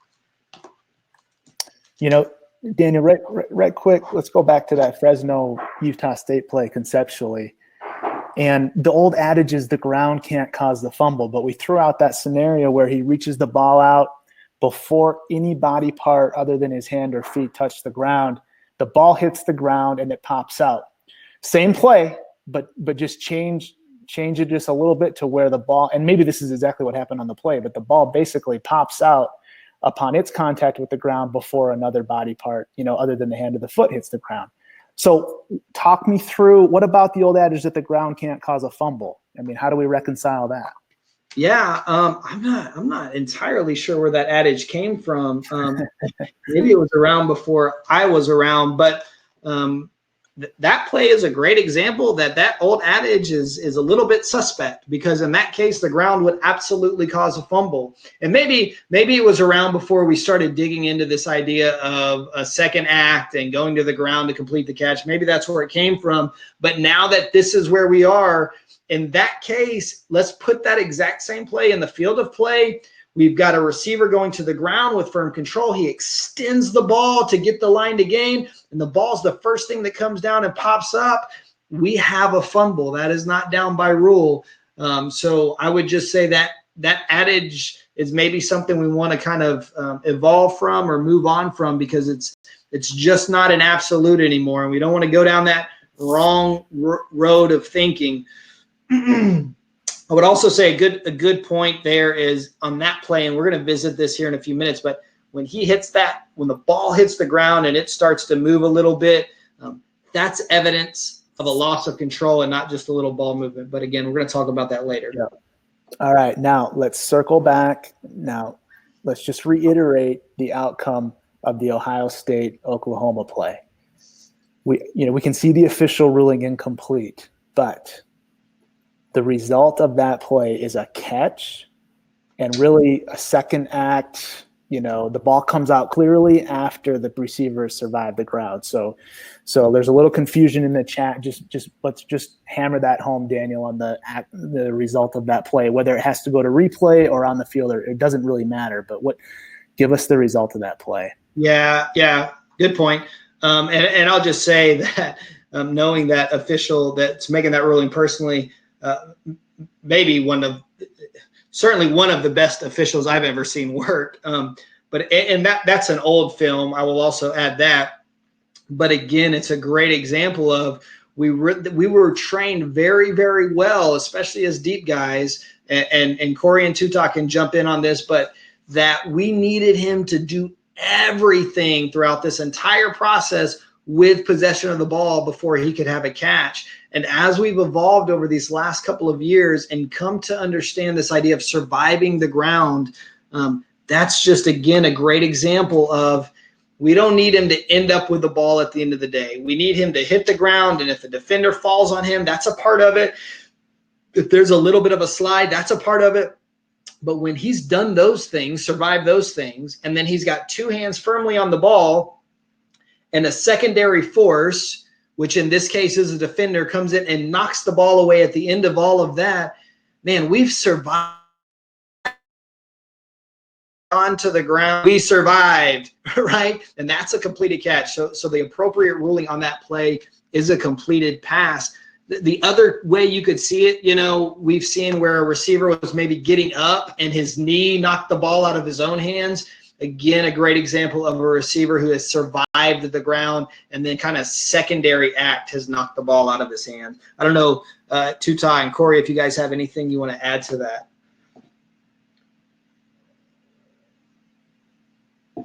You know, Daniel, right quick, let's go back to that Fresno Utah State play conceptually. And the old adage is the ground can't cause the fumble, but we threw out that scenario where he reaches the ball out before any body part other than his hand or feet touch the ground. The ball hits the ground and it pops out. Same play, but just change it just a little bit to where the ball, and maybe this is exactly what happened on the play, but the ball basically pops out upon its contact with the ground before another body part, other than the hand or the foot hits the ground. So talk me through, what about the old adage that the ground can't cause a fumble? I mean, how do we reconcile that? Yeah, I'm not entirely sure where that adage came from. Maybe it was around before I was around, but that play is a great example that old adage is a little bit suspect, because in that case, the ground would absolutely cause a fumble. And maybe it was around before we started digging into this idea of a second act and going to the ground to complete the catch. Maybe that's where it came from. But now that this is where we are, in that case, let's put that exact same play in the field of play. We've got a receiver going to the ground with firm control. He extends the ball to get the line to gain, and the ball's the first thing that comes down and pops up. We have a fumble. That is not down by rule. So I would just say that adage is maybe something we want to kind of evolve from or move on from, because it's just not an absolute anymore, and we don't want to go down that wrong road of thinking. I would also say a good point there is on that play, and we're going to visit this here in a few minutes, but when the ball hits the ground and it starts to move a little bit, that's evidence of a loss of control and not just a little ball movement. But again, we're going to talk about that later. Yeah. All right, now let's circle back. Now let's just reiterate the outcome of the Ohio State-Oklahoma play. We can see the official ruling incomplete, but the result of that play is a catch and really a second act. The ball comes out clearly after the receiver survived the ground. So there's a little confusion in the chat. Let's just hammer that home, Daniel, on the result of that play, whether it has to go to replay or on the field, or it doesn't really matter. But give us the result of that play. Yeah, good point. And I'll just say that knowing that official that's making that ruling personally, maybe one of certainly one of the best officials I've ever seen work. But that's an old film. I will also add that. But again, it's a great example of we were trained very, very well, especially as deep guys. And Corey and Tutak can jump in on this, but that we needed him to do everything throughout this entire process with possession of the ball before he could have a catch. And as we've evolved over these last couple of years and come to understand this idea of surviving the ground, that's just, again, a great example of we don't need him to end up with the ball at the end of the day. We need him to hit the ground, and if the defender falls on him, that's a part of it. If there's a little bit of a slide, that's a part of it. But when he's done those things, survived those things, and then he's got two hands firmly on the ball and a secondary force, which in this case is a defender, comes in and knocks the ball away at the end of all of that, man, we've survived onto the ground. We survived, right? And that's a completed catch. So the appropriate ruling on that play is a completed pass. The other way you could see it, we've seen where a receiver was maybe getting up and his knee knocked the ball out of his own hands. Again, a great example of a receiver who has survived the ground and then kind of secondary act has knocked the ball out of his hand. I don't know, Tuta and Corey, if you guys have anything you want to add to that.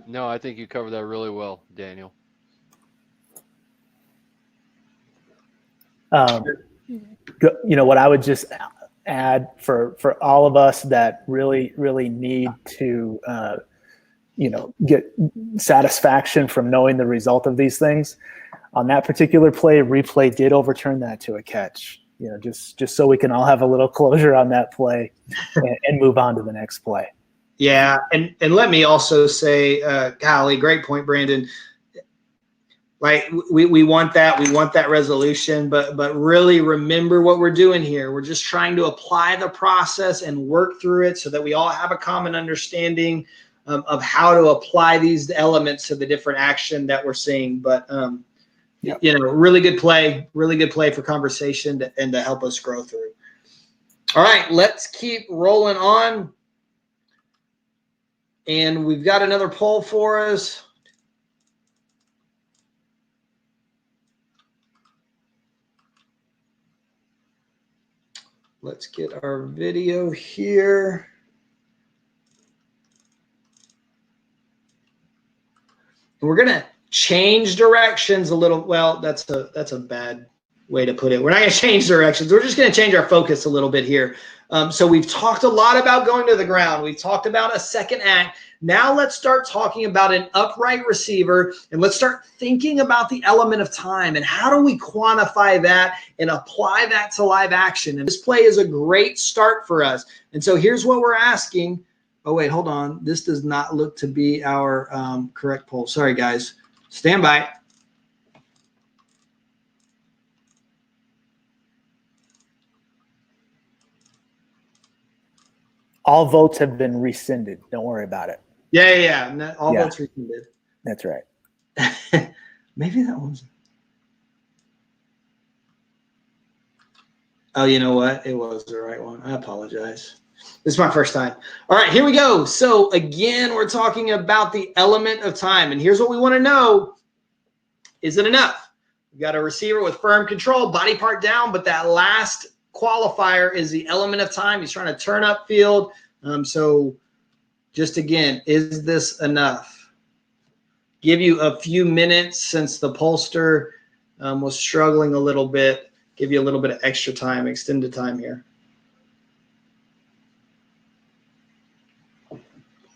No, I think you covered that really well, Daniel. What I would just add for all of us that really, really need to, get satisfaction from knowing the result of these things. On that particular play, replay did overturn that to a catch. Just so we can all have a little closure on that play and move on to the next play. Yeah, and let me also say, golly, great point, Brandon. Like we want that resolution, but really remember what we're doing here. We're just trying to apply the process and work through it so that we all have a common understanding of how to apply these elements to the different action that we're seeing. But really good play for conversation and to help us grow through. All right, let's keep rolling on. And we've got another poll for us. Let's get our video here. And we're gonna change directions a little. Well, that's a bad way to put it. We're not gonna change directions. We're just gonna change our focus a little bit here. So we've talked a lot about going to the ground. We've talked about a second act. Now let's start talking about an upright receiver, and let's start thinking about the element of time and how do we quantify that and apply that to live action. And this play is a great start for us. And so here's what we're asking. Oh, wait, hold on. This does not look to be our correct poll. Sorry, guys. Stand by. All votes have been rescinded. Don't worry about it. Yeah. All votes rescinded. That's right. Maybe that one's. Oh, you know what? It was the right one. I apologize. This is my first time. All right, here we go. So again, we're talking about the element of time. And here's what we want to know. Is it enough? We got a receiver with firm control, body part down, but that last qualifier is the element of time. He's trying to turn upfield. So just again, is this enough? Give you a few minutes since the pollster was struggling a little bit. Give you a little bit of extra time, extended time here.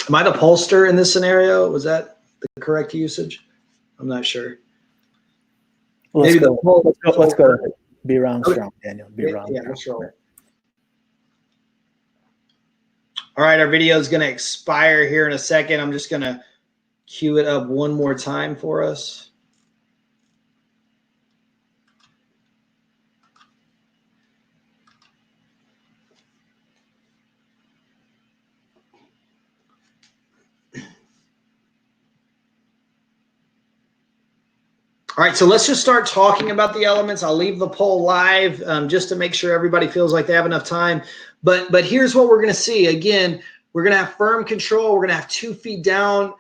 Am I the pollster in this scenario? Was that the correct usage? I'm not sure. Let's go. Be wrong strong, Daniel. Be wrong. Yeah, let's roll. All right, our video is going to expire here in a second. I'm just going to cue it up one more time for us. All right, so let's just start talking about the elements. I'll leave the poll live just to make sure everybody feels like they have enough time. But here's what we're going to see. Again, we're going to have firm control. We're going to have 2 feet down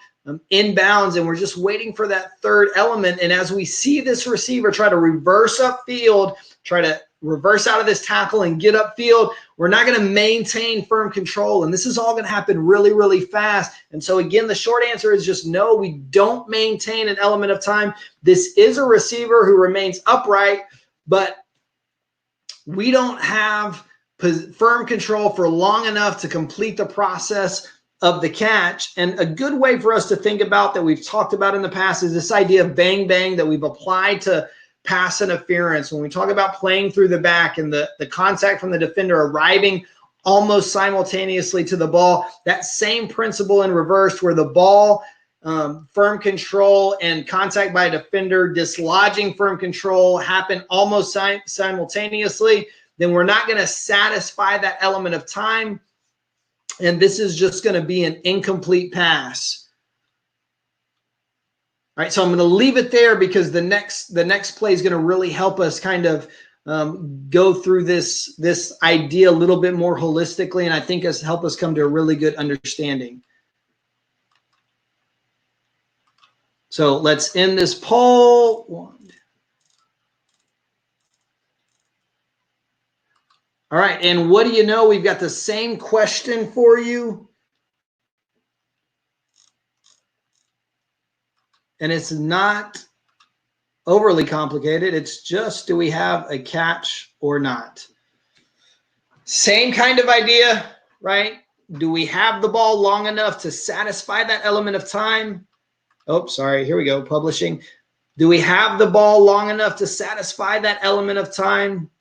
inbounds, and we're just waiting for that third element. And as we see this receiver try to reverse upfield, try to reverse out of this tackle and get upfield, we're not going to maintain firm control. And this is all going to happen really, really fast. And so again, the short answer is just no, we don't maintain an element of time. This is a receiver who remains upright, but we don't have firm control for long enough to complete the process of the catch. And a good way for us to think about that we've talked about in the past is this idea of bang, bang that we've applied to pass interference. When we talk about playing through the back and the contact from the defender arriving almost simultaneously to the ball, that same principle in reverse where the ball, firm control and contact by a defender dislodging firm control happen almost simultaneously, then we're not going to satisfy that element of time. And this is just going to be an incomplete pass. All right, so I'm going to leave it there because the next play is going to really help us kind of go through this idea a little bit more holistically, and I think help us come to a really good understanding. So let's end this poll. All right, and what do you know? We've got the same question for you. And it's not overly complicated. It's just, do we have a catch or not? Same kind of idea, right? Do we have the ball long enough to satisfy that element of time? Oh, sorry. Here we go. Publishing. Do we have the ball long enough to satisfy that element of time?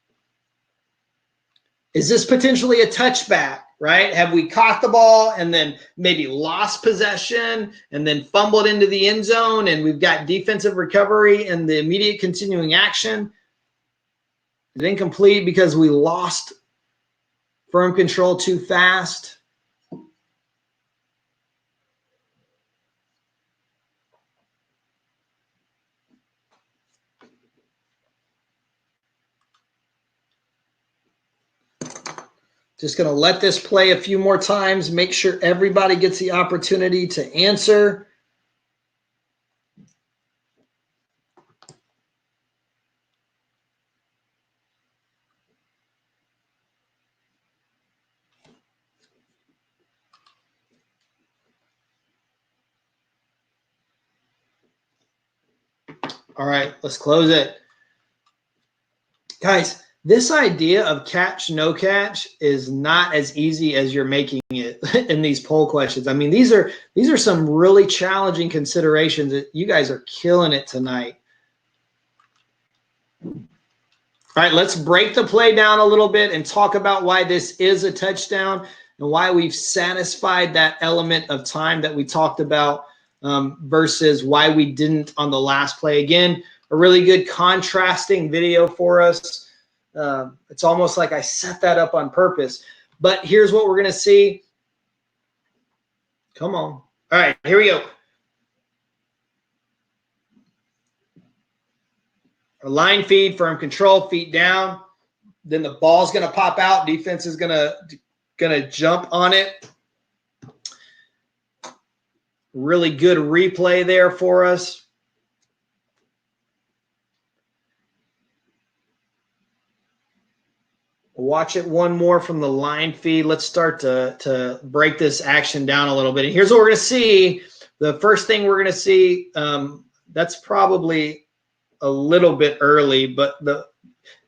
Is this potentially a touchback, right? Have we caught the ball and then maybe lost possession and then fumbled into the end zone and we've got defensive recovery and the immediate continuing action? Is it incomplete because we lost firm control too fast? Just going to let this play a few more times, make sure everybody gets the opportunity to answer. All right, let's close it. Guys, this idea of catch, no catch is not as easy as you're making it in these poll questions. I mean, these are some really challenging considerations that you guys are killing it tonight. All right, let's break the play down a little bit and talk about why this is a touchdown and why we've satisfied that element of time that we talked about versus why we didn't on the last play. Again, a really good contrasting video for us. It's almost like I set that up on purpose. But here's what we're going to see. Come on. All right, here we go. A line feed, firm control, feet down. Then the ball's going to pop out. Defense is going to jump on it. Really good replay there for us. Watch it one more from the line feed. Let's start to break this action down a little bit. And here's what we're going to see. The first thing we're going to see, that's probably a little bit early, but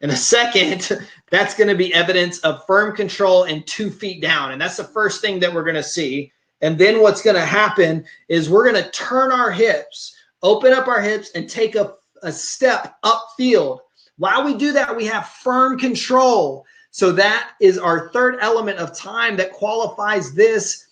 in a second, that's going to be evidence of firm control and 2 feet down. And that's the first thing that we're going to see. And then what's going to happen is we're going to turn our hips, open up our hips, and take a step upfield. While we do that, we have firm control. So that is our third element of time that qualifies this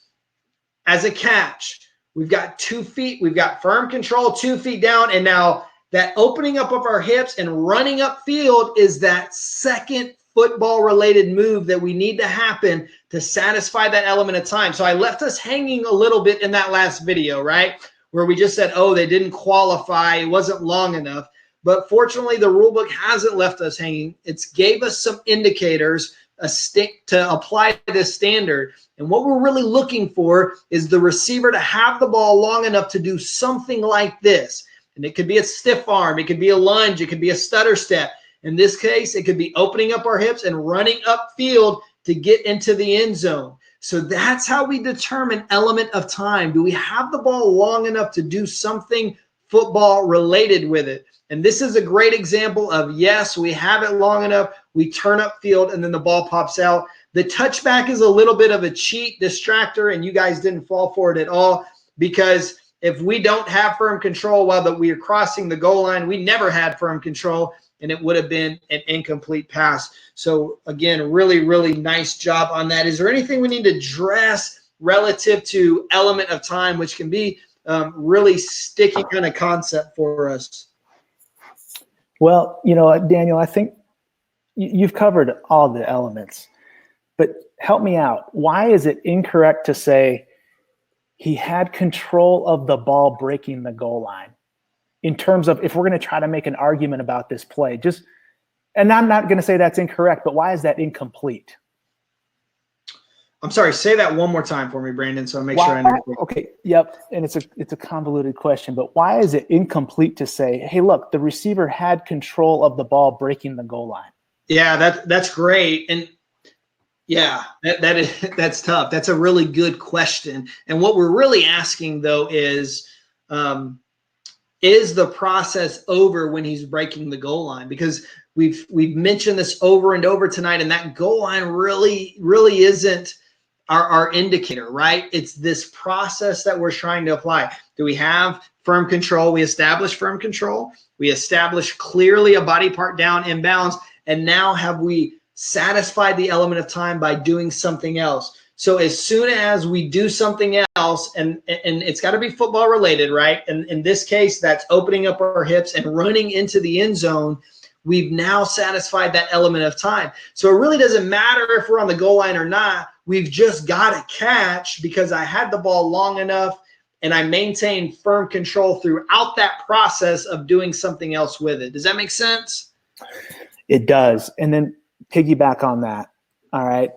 as a catch. We've got 2 feet, we've got firm control, 2 feet down, and now that opening up of our hips and running upfield is that second football-related move that we need to happen to satisfy that element of time. So I left us hanging a little bit in that last video, right? Where we just said, oh, they didn't qualify, it wasn't long enough. but fortunately the rule book hasn't left us hanging. It's gave us some indicators, a stick to apply this standard. And what we're really looking for is the receiver to have the ball long enough to do something like this. And it could be a stiff arm, it could be a lunge, it could be a stutter step. In this case, it could be opening up our hips and running upfield to get into the end zone. So that's how we determine element of time. Do we have the ball long enough to do something football related with it? And this is a great example of, yes, we have it long enough, we turn upfield, and then the ball pops out. The touchback is a little bit of a cheat distractor, and you guys didn't fall for it at all, because if we don't have firm control while we are crossing the goal line, we never had firm control, and it would have been an incomplete pass. So again, really, really nice job on that. Is there anything we need to address relative to element of time, which can be really sticky kind of concept for us? Well, Daniel, I think you've covered all the elements, but help me out. Why is it incorrect to say he had control of the ball breaking the goal line? In terms of, if we're going to try to make an argument about this play, and I'm not going to say that's incorrect, but why is that incomplete? I'm sorry, say that one more time for me, Brandon, so I make sure I understand. Okay, yep, and it's a convoluted question, but why is it incomplete to say, hey, look, the receiver had control of the ball breaking the goal line? Yeah, that's great. And yeah, that's tough. That's a really good question. And what we're really asking, though, is the process over when he's breaking the goal line? Because we've mentioned this over and over tonight, and that goal line really isn't our indicator, right? It's this process that we're trying to apply. Do we have firm control? We establish firm control. We establish clearly a body part down inbounds. And now have we satisfied the element of time by doing something else? So as soon as we do something else, and it's got to be football related, right? And in this case, that's opening up our hips and running into the end zone. We've now satisfied that element of time. So it really doesn't matter if we're on the goal line or not. We've just got to catch because I had the ball long enough and I maintained firm control throughout that process of doing something else with it. Does that make sense? It does. And then piggyback on that. All right.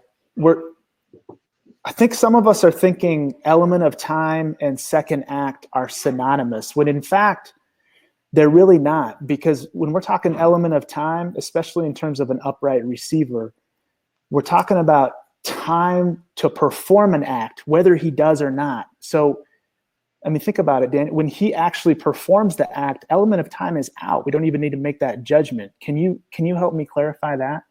I think some of us are thinking element of time and second act are synonymous, when in fact, they're really not. Because when we're talking element of time, especially in terms of an upright receiver, we're talking about time to perform an act, whether he does or not. So, I mean, think about it, Dan. When he actually performs the act, element of time is out. We don't even need to make that judgment. Can you help me clarify that?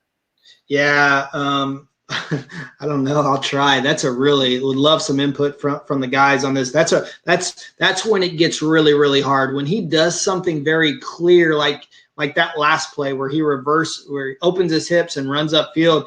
Yeah, I don't know. I'll try. Would love some input from the guys on this. That's when it gets really, really hard. When he does something very clear, like that last play where he opens his hips and runs upfield,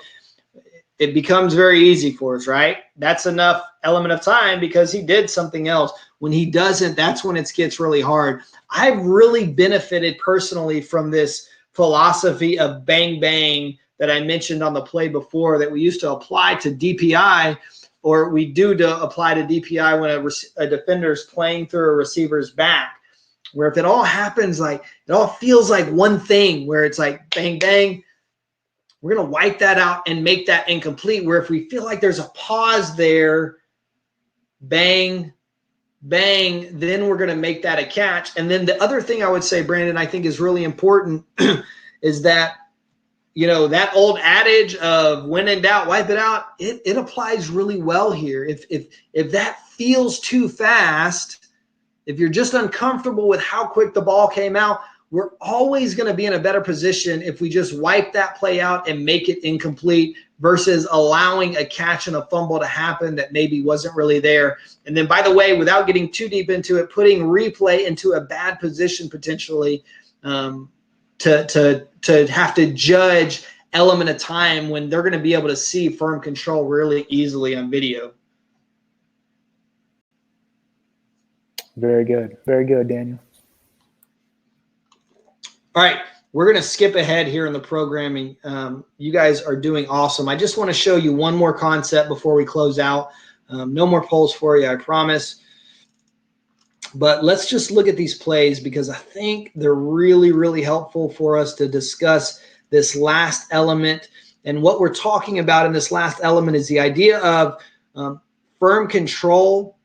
it becomes very easy for us, right? That's enough element of time because he did something else. When he doesn't, that's when it gets really hard. I've really benefited personally from this philosophy of bang, bang that I mentioned on the play before that we used to apply to DPI, or we do to apply to DPI when a defender is playing through a receiver's back, where if it all happens, like it all feels like one thing, where it's like bang, bang, we're going to wipe that out and make that incomplete, where if we feel like there's a pause there, bang, bang, then we're going to make that a catch. And then the other thing I would say, Brandon, I think is really important is that, that old adage of when in doubt, wipe it out, it applies really well here. If that feels too fast, if you're just uncomfortable with how quick the ball came out, we're always going to be in a better position if we just wipe that play out and make it incomplete versus allowing a catch and a fumble to happen that maybe wasn't really there. And then, by the way, without getting too deep into it, putting replay into a bad position potentially to have to judge element of time when they're going to be able to see firm control really easily on video. Very good. Very good, Daniel. All right, we're going to skip ahead here in the programming. You guys are doing awesome. I just want to show you one more concept before we close out. No more polls for you, I promise. But let's just look at these plays because I think they're really, really helpful for us to discuss this last element. And what we're talking about in this last element is the idea of firm control,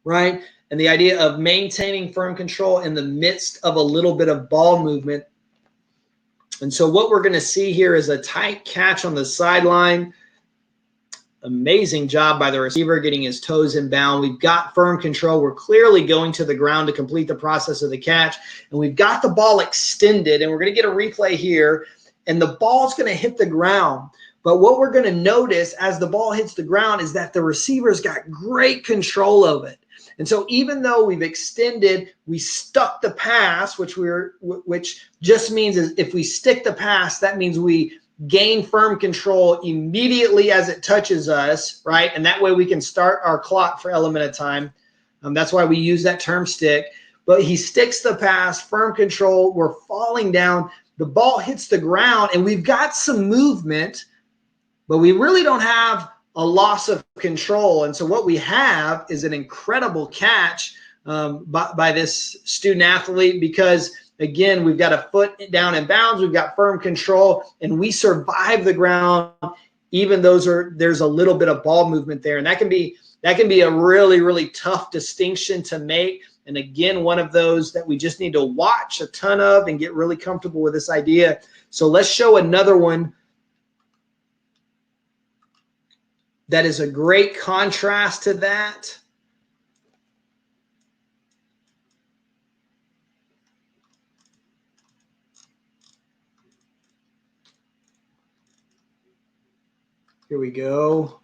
right? And the idea of maintaining firm control in the midst of a little bit of ball movement. And so what we're going to see here is a tight catch on the sideline. Amazing job by the receiver getting his toes in bound. We've got firm control. We're clearly going to the ground to complete the process of the catch. And we've got the ball extended. And we're going to get a replay here. And the ball's going to hit the ground. But what we're going to notice as the ball hits the ground is that the receiver's got great control of it. And so even though we've extended, we stuck the pass, which just means is if we stick the pass, that means we gain firm control immediately as it touches us, right? And that way we can start our clock for element of time. That's why we use that term stick. But he sticks the pass, firm control, we're falling down, the ball hits the ground, and we've got some movement, but we really don't have a loss of control. And so what we have is an incredible catch by this student athlete because, again, we've got a foot down in bounds, we've got firm control, and we survive the ground even though there's a little bit of ball movement there. And that can be a really, really tough distinction to make. And again, one of those that we just need to watch a ton of and get really comfortable with this idea. So let's show another one that is a great contrast to that. Here we go.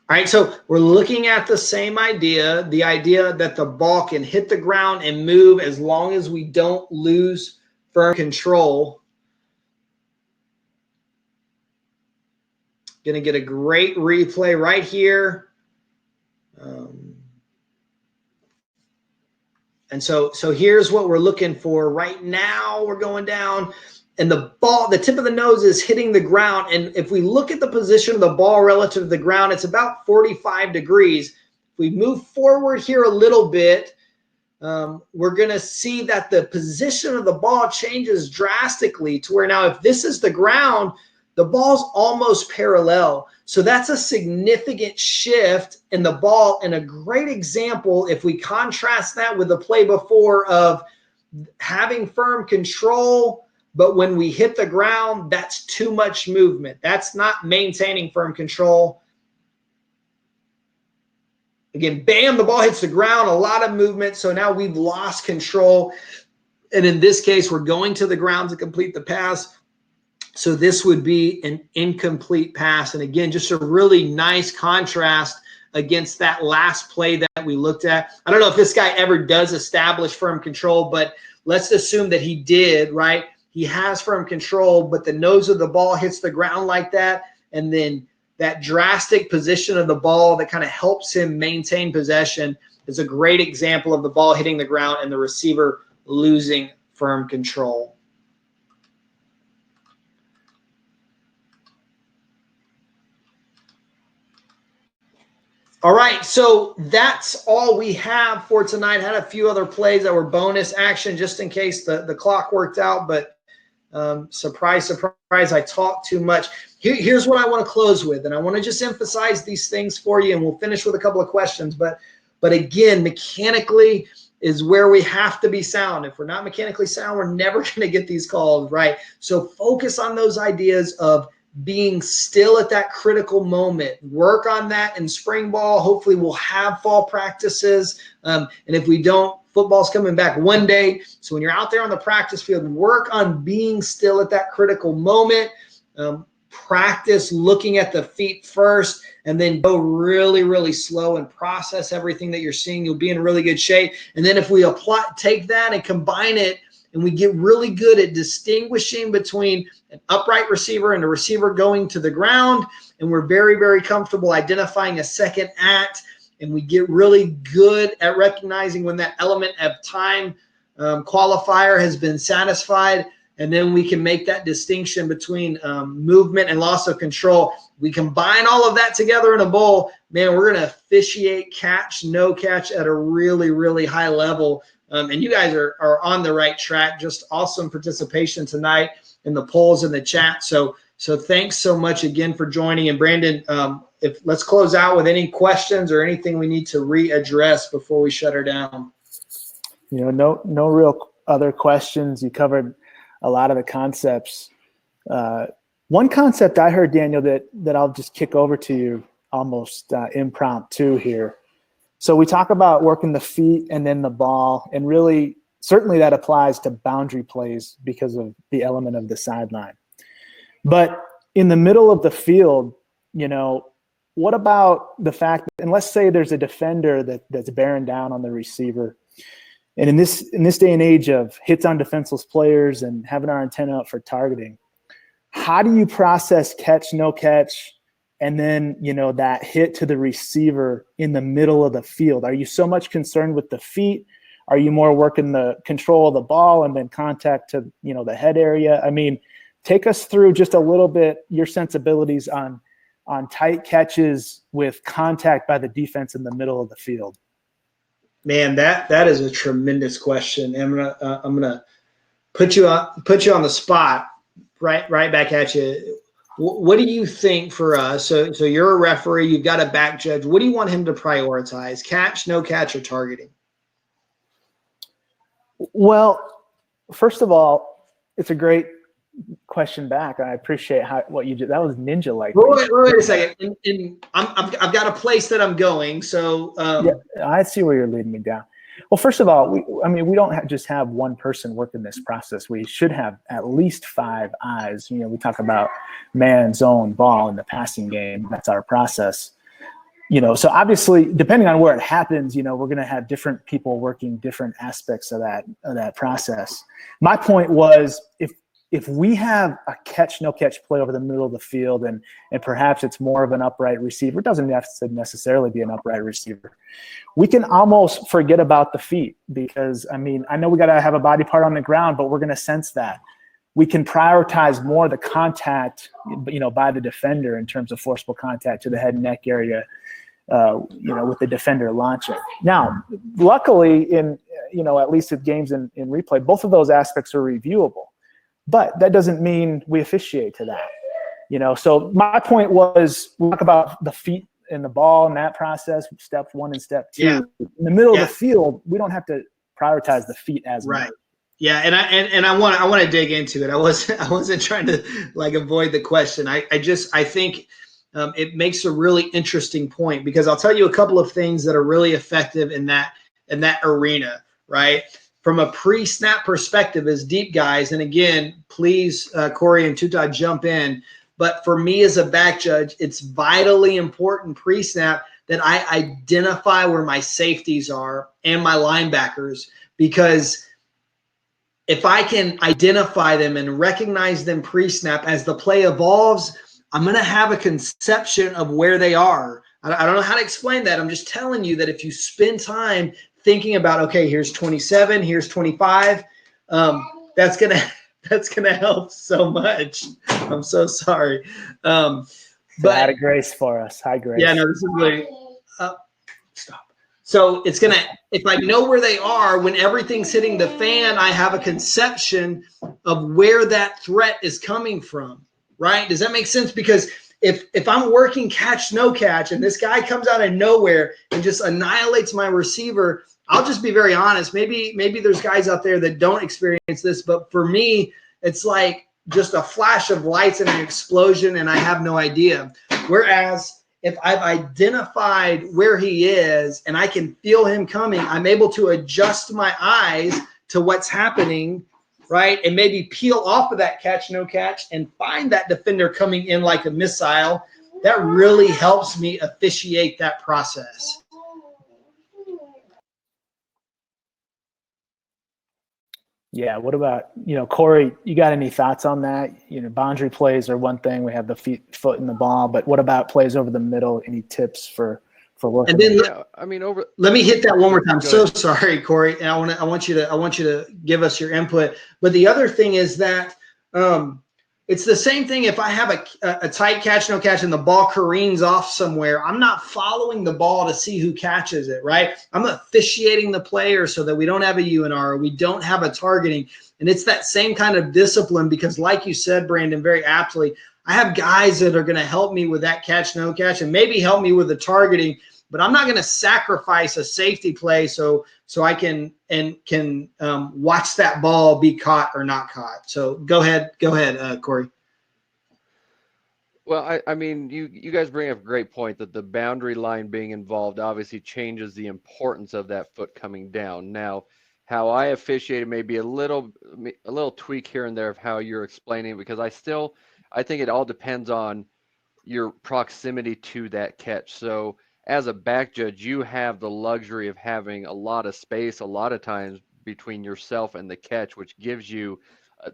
All right, so we're looking at the same idea, the idea that the ball can hit the ground and move as long as we don't lose firm control. Going to get a great replay right here. And so here's what we're looking for. Right now we're going down and the ball, the tip of the nose is hitting the ground. And if we look at the position of the ball relative to the ground, it's about 45 degrees. If we move forward here a little bit, we're going to see that the position of the ball changes drastically to where now if this is the ground, the ball's almost parallel. So that's a significant shift in the ball and a great example if we contrast that with the play before of having firm control, but when we hit the ground, that's too much movement. That's not maintaining firm control. Again, bam, the ball hits the ground, a lot of movement. So now we've lost control. And in this case, we're going to the ground to complete the pass. So this would be an incomplete pass. And again, just a really nice contrast against that last play that we looked at. I don't know if this guy ever does establish firm control, but let's assume that he did, right? He has firm control, but the nose of the ball hits the ground like that. And then that drastic position of the ball that kind of helps him maintain possession is a great example of the ball hitting the ground and the receiver losing firm control. All right, so that's all we have for tonight. Had a few other plays that were bonus action just in case the clock worked out, but surprise, surprise, I talked too much. Here's what I want to close with, and I want to just emphasize these things for you, and we'll finish with a couple of questions. But again, mechanically is where we have to be sound. If we're not mechanically sound, we're never going to get these calls, right? So focus on those ideas of being still at that critical moment. Work on that in spring ball. Hopefully we'll have fall practices. And if we don't, football's coming back one day. So when you're out there on the practice field, work on being still at that critical moment. Practice looking at the feet first and then go really, really slow and process everything that you're seeing. You'll be in really good shape. And then if we take that and combine it, and we get really good at distinguishing between an upright receiver and a receiver going to the ground, and we're very, very comfortable identifying a second act, and we get really good at recognizing when that element of time qualifier has been satisfied, and then we can make that distinction between movement and loss of control. We combine all of that together in a bowl, man, we're going to officiate catch, no catch at a really, really high level. And you guys are on the right track. Just awesome participation tonight in the polls in the chat. So thanks so much again for joining. And Brandon, let's close out with any questions or anything we need to readdress before we shut her down. No real other questions. You covered a lot of the concepts. One concept I heard, Daniel, that I'll just kick over to you almost impromptu here. So we talk about working the feet and then the ball, and really certainly that applies to boundary plays because of the element of the sideline. But in the middle of the field, what about the fact that, and let's say there's a defender that's bearing down on the receiver, and in this day and age of hits on defenseless players and having our antenna up for targeting, how do you process catch, no catch, and then, that hit to the receiver in the middle of the field? Are you so much concerned with the feet? Are you more working the control of the ball and then contact to, the head area? I mean, take us through just a little bit your sensibilities on tight catches with contact by the defense in the middle of the field. Man, that is a tremendous question. I'm gonna put you on the spot, right back at you. What do you think for us? So you're a referee, you've got a back judge. What do you want him to prioritize? Catch, no catch, or targeting? Well, first of all, it's a great question back. I appreciate what you did. That was ninja-like. Wait a second. I've got a place that I'm going. So yeah, I see where you're leading me down. Well, first of all, we don't just have one person working this process. We should have at least 5 eyes. We talk about man, zone, ball in the passing game. That's our process. So obviously, depending on where it happens, we're going to have different people working different aspects of that process. My point was, if we have a catch, no catch play over the middle of the field, and perhaps it's more of an upright receiver, it doesn't have to necessarily be an upright receiver, we can almost forget about the feet, because I know we got to have a body part on the ground, but we're going to sense that. We can prioritize more the contact, by the defender in terms of forcible contact to the head and neck area, with the defender launching. Now, luckily, in at least with games in replay, both of those aspects are reviewable. But that doesn't mean we officiate to that, So my point was, we talk about the feet and the ball and that process, step 1 and step 2. Yeah. In the middle of the field, we don't have to prioritize the feet as right. much. Yeah, and I want to dig into it. I wasn't trying to avoid the question. I think it makes a really interesting point, because I'll tell you a couple of things that are really effective in that arena, right? From a pre-snap perspective as deep guys, and again, please, Corey and Tuta, jump in. But for me as a back judge, it's vitally important pre-snap that I identify where my safeties are and my linebackers, because if I can identify them and recognize them pre-snap as the play evolves, I'm going to have a conception of where they are. I don't know how to explain that. I'm just telling you that if you spend time thinking about, okay, here's 27, here's 25, that's gonna help so much. I'm so sorry. But out of grace for us. High grace. Yeah, no, this is really stop. So it's gonna, if I know where they are when everything's hitting the fan, I have a conception of where that threat is coming from. Right? Does that make sense? Because if I'm working catch, no catch, and this guy comes out of nowhere and just annihilates my receiver, I'll just be very honest. Maybe there's guys out there that don't experience this, but for me, it's like just a flash of lights and an explosion, and I have no idea. Whereas if I've identified where he is and I can feel him coming, I'm able to adjust my eyes to what's happening, right? And maybe peel off of that catch, no catch, and find that defender coming in like a missile. That really helps me officiate that process. Yeah. What about, Corey, you got any thoughts on that? Boundary plays are one thing. We have the foot in the ball, but what about plays over the middle? Any tips for for working. And then Yeah, I mean, let me hit that one more time. I'm Go so ahead. sorry, Corey. And I want you to give us your input. But the other thing is that it's the same thing. If I have a tight catch, no catch, and the ball careens off somewhere, I'm not following the ball to see who catches it, right? I'm officiating the player so that we don't have a UNR, or we don't have a targeting. And it's that same kind of discipline because, like you said, Brandon, very aptly, I have guys that are going to help me with that catch, no catch, and maybe help me with the targeting. But I'm not going to sacrifice a safety play so I can watch that ball be caught or not caught. So go ahead, Corey. Well, I mean, you guys bring up a great point that the boundary line being involved obviously changes the importance of that foot coming down. Now, how I officiated may be a little tweak here and there of how you're explaining it, because I think it all depends on your proximity to that catch. So as a back judge, you have the luxury of having a lot of space a lot of times between yourself and the catch, which gives you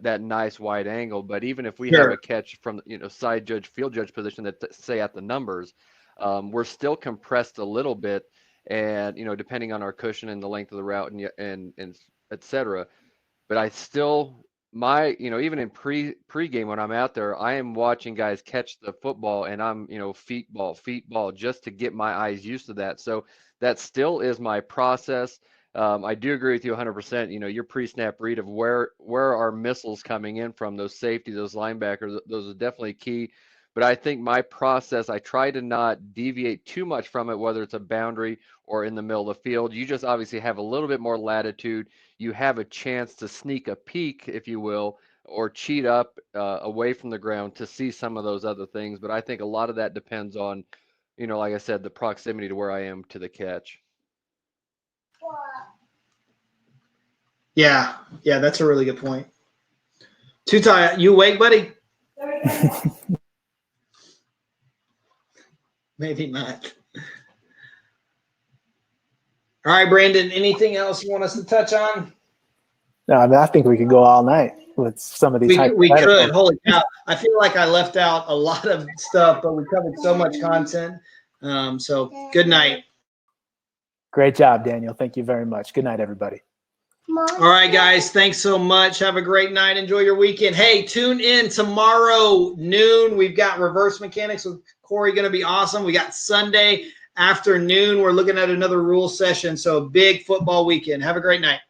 that nice wide angle. But even if we have a catch from side judge, field judge position that say at the numbers, we're still compressed a little bit, and depending on our cushion and the length of the route and et cetera. But I still even in pregame when I'm out there, I am watching guys catch the football, and I'm feet ball just to get my eyes used to that. So that still is my process. I do agree with you 100%. Your pre-snap read of where are missiles coming in from, those safety, those linebackers, those are definitely key. But I think my process, I try to not deviate too much from it, whether it's a boundary or in the middle of the field. You just obviously have a little bit more latitude. You have a chance to sneak a peek, if you will, or cheat up away from the ground to see some of those other things. But I think a lot of that depends on, like I said, the proximity to where I am to the catch. Yeah, that's a really good point. Tutai, you awake, buddy? Maybe not. All right, Brandon, anything else you want us to touch on? No, I mean, I think we could go all night with some of these. We could. Holy cow. I feel like I left out a lot of stuff, but we covered so much content. So good night. Great job, Daniel. Thank you very much. Good night, everybody. All right, guys. Thanks so much. Have a great night. Enjoy your weekend. Hey, tune in tomorrow noon. We've got reverse mechanics with Corey, going to be awesome. We got Sunday afternoon. We're looking at another rule session. So big football weekend. Have a great night.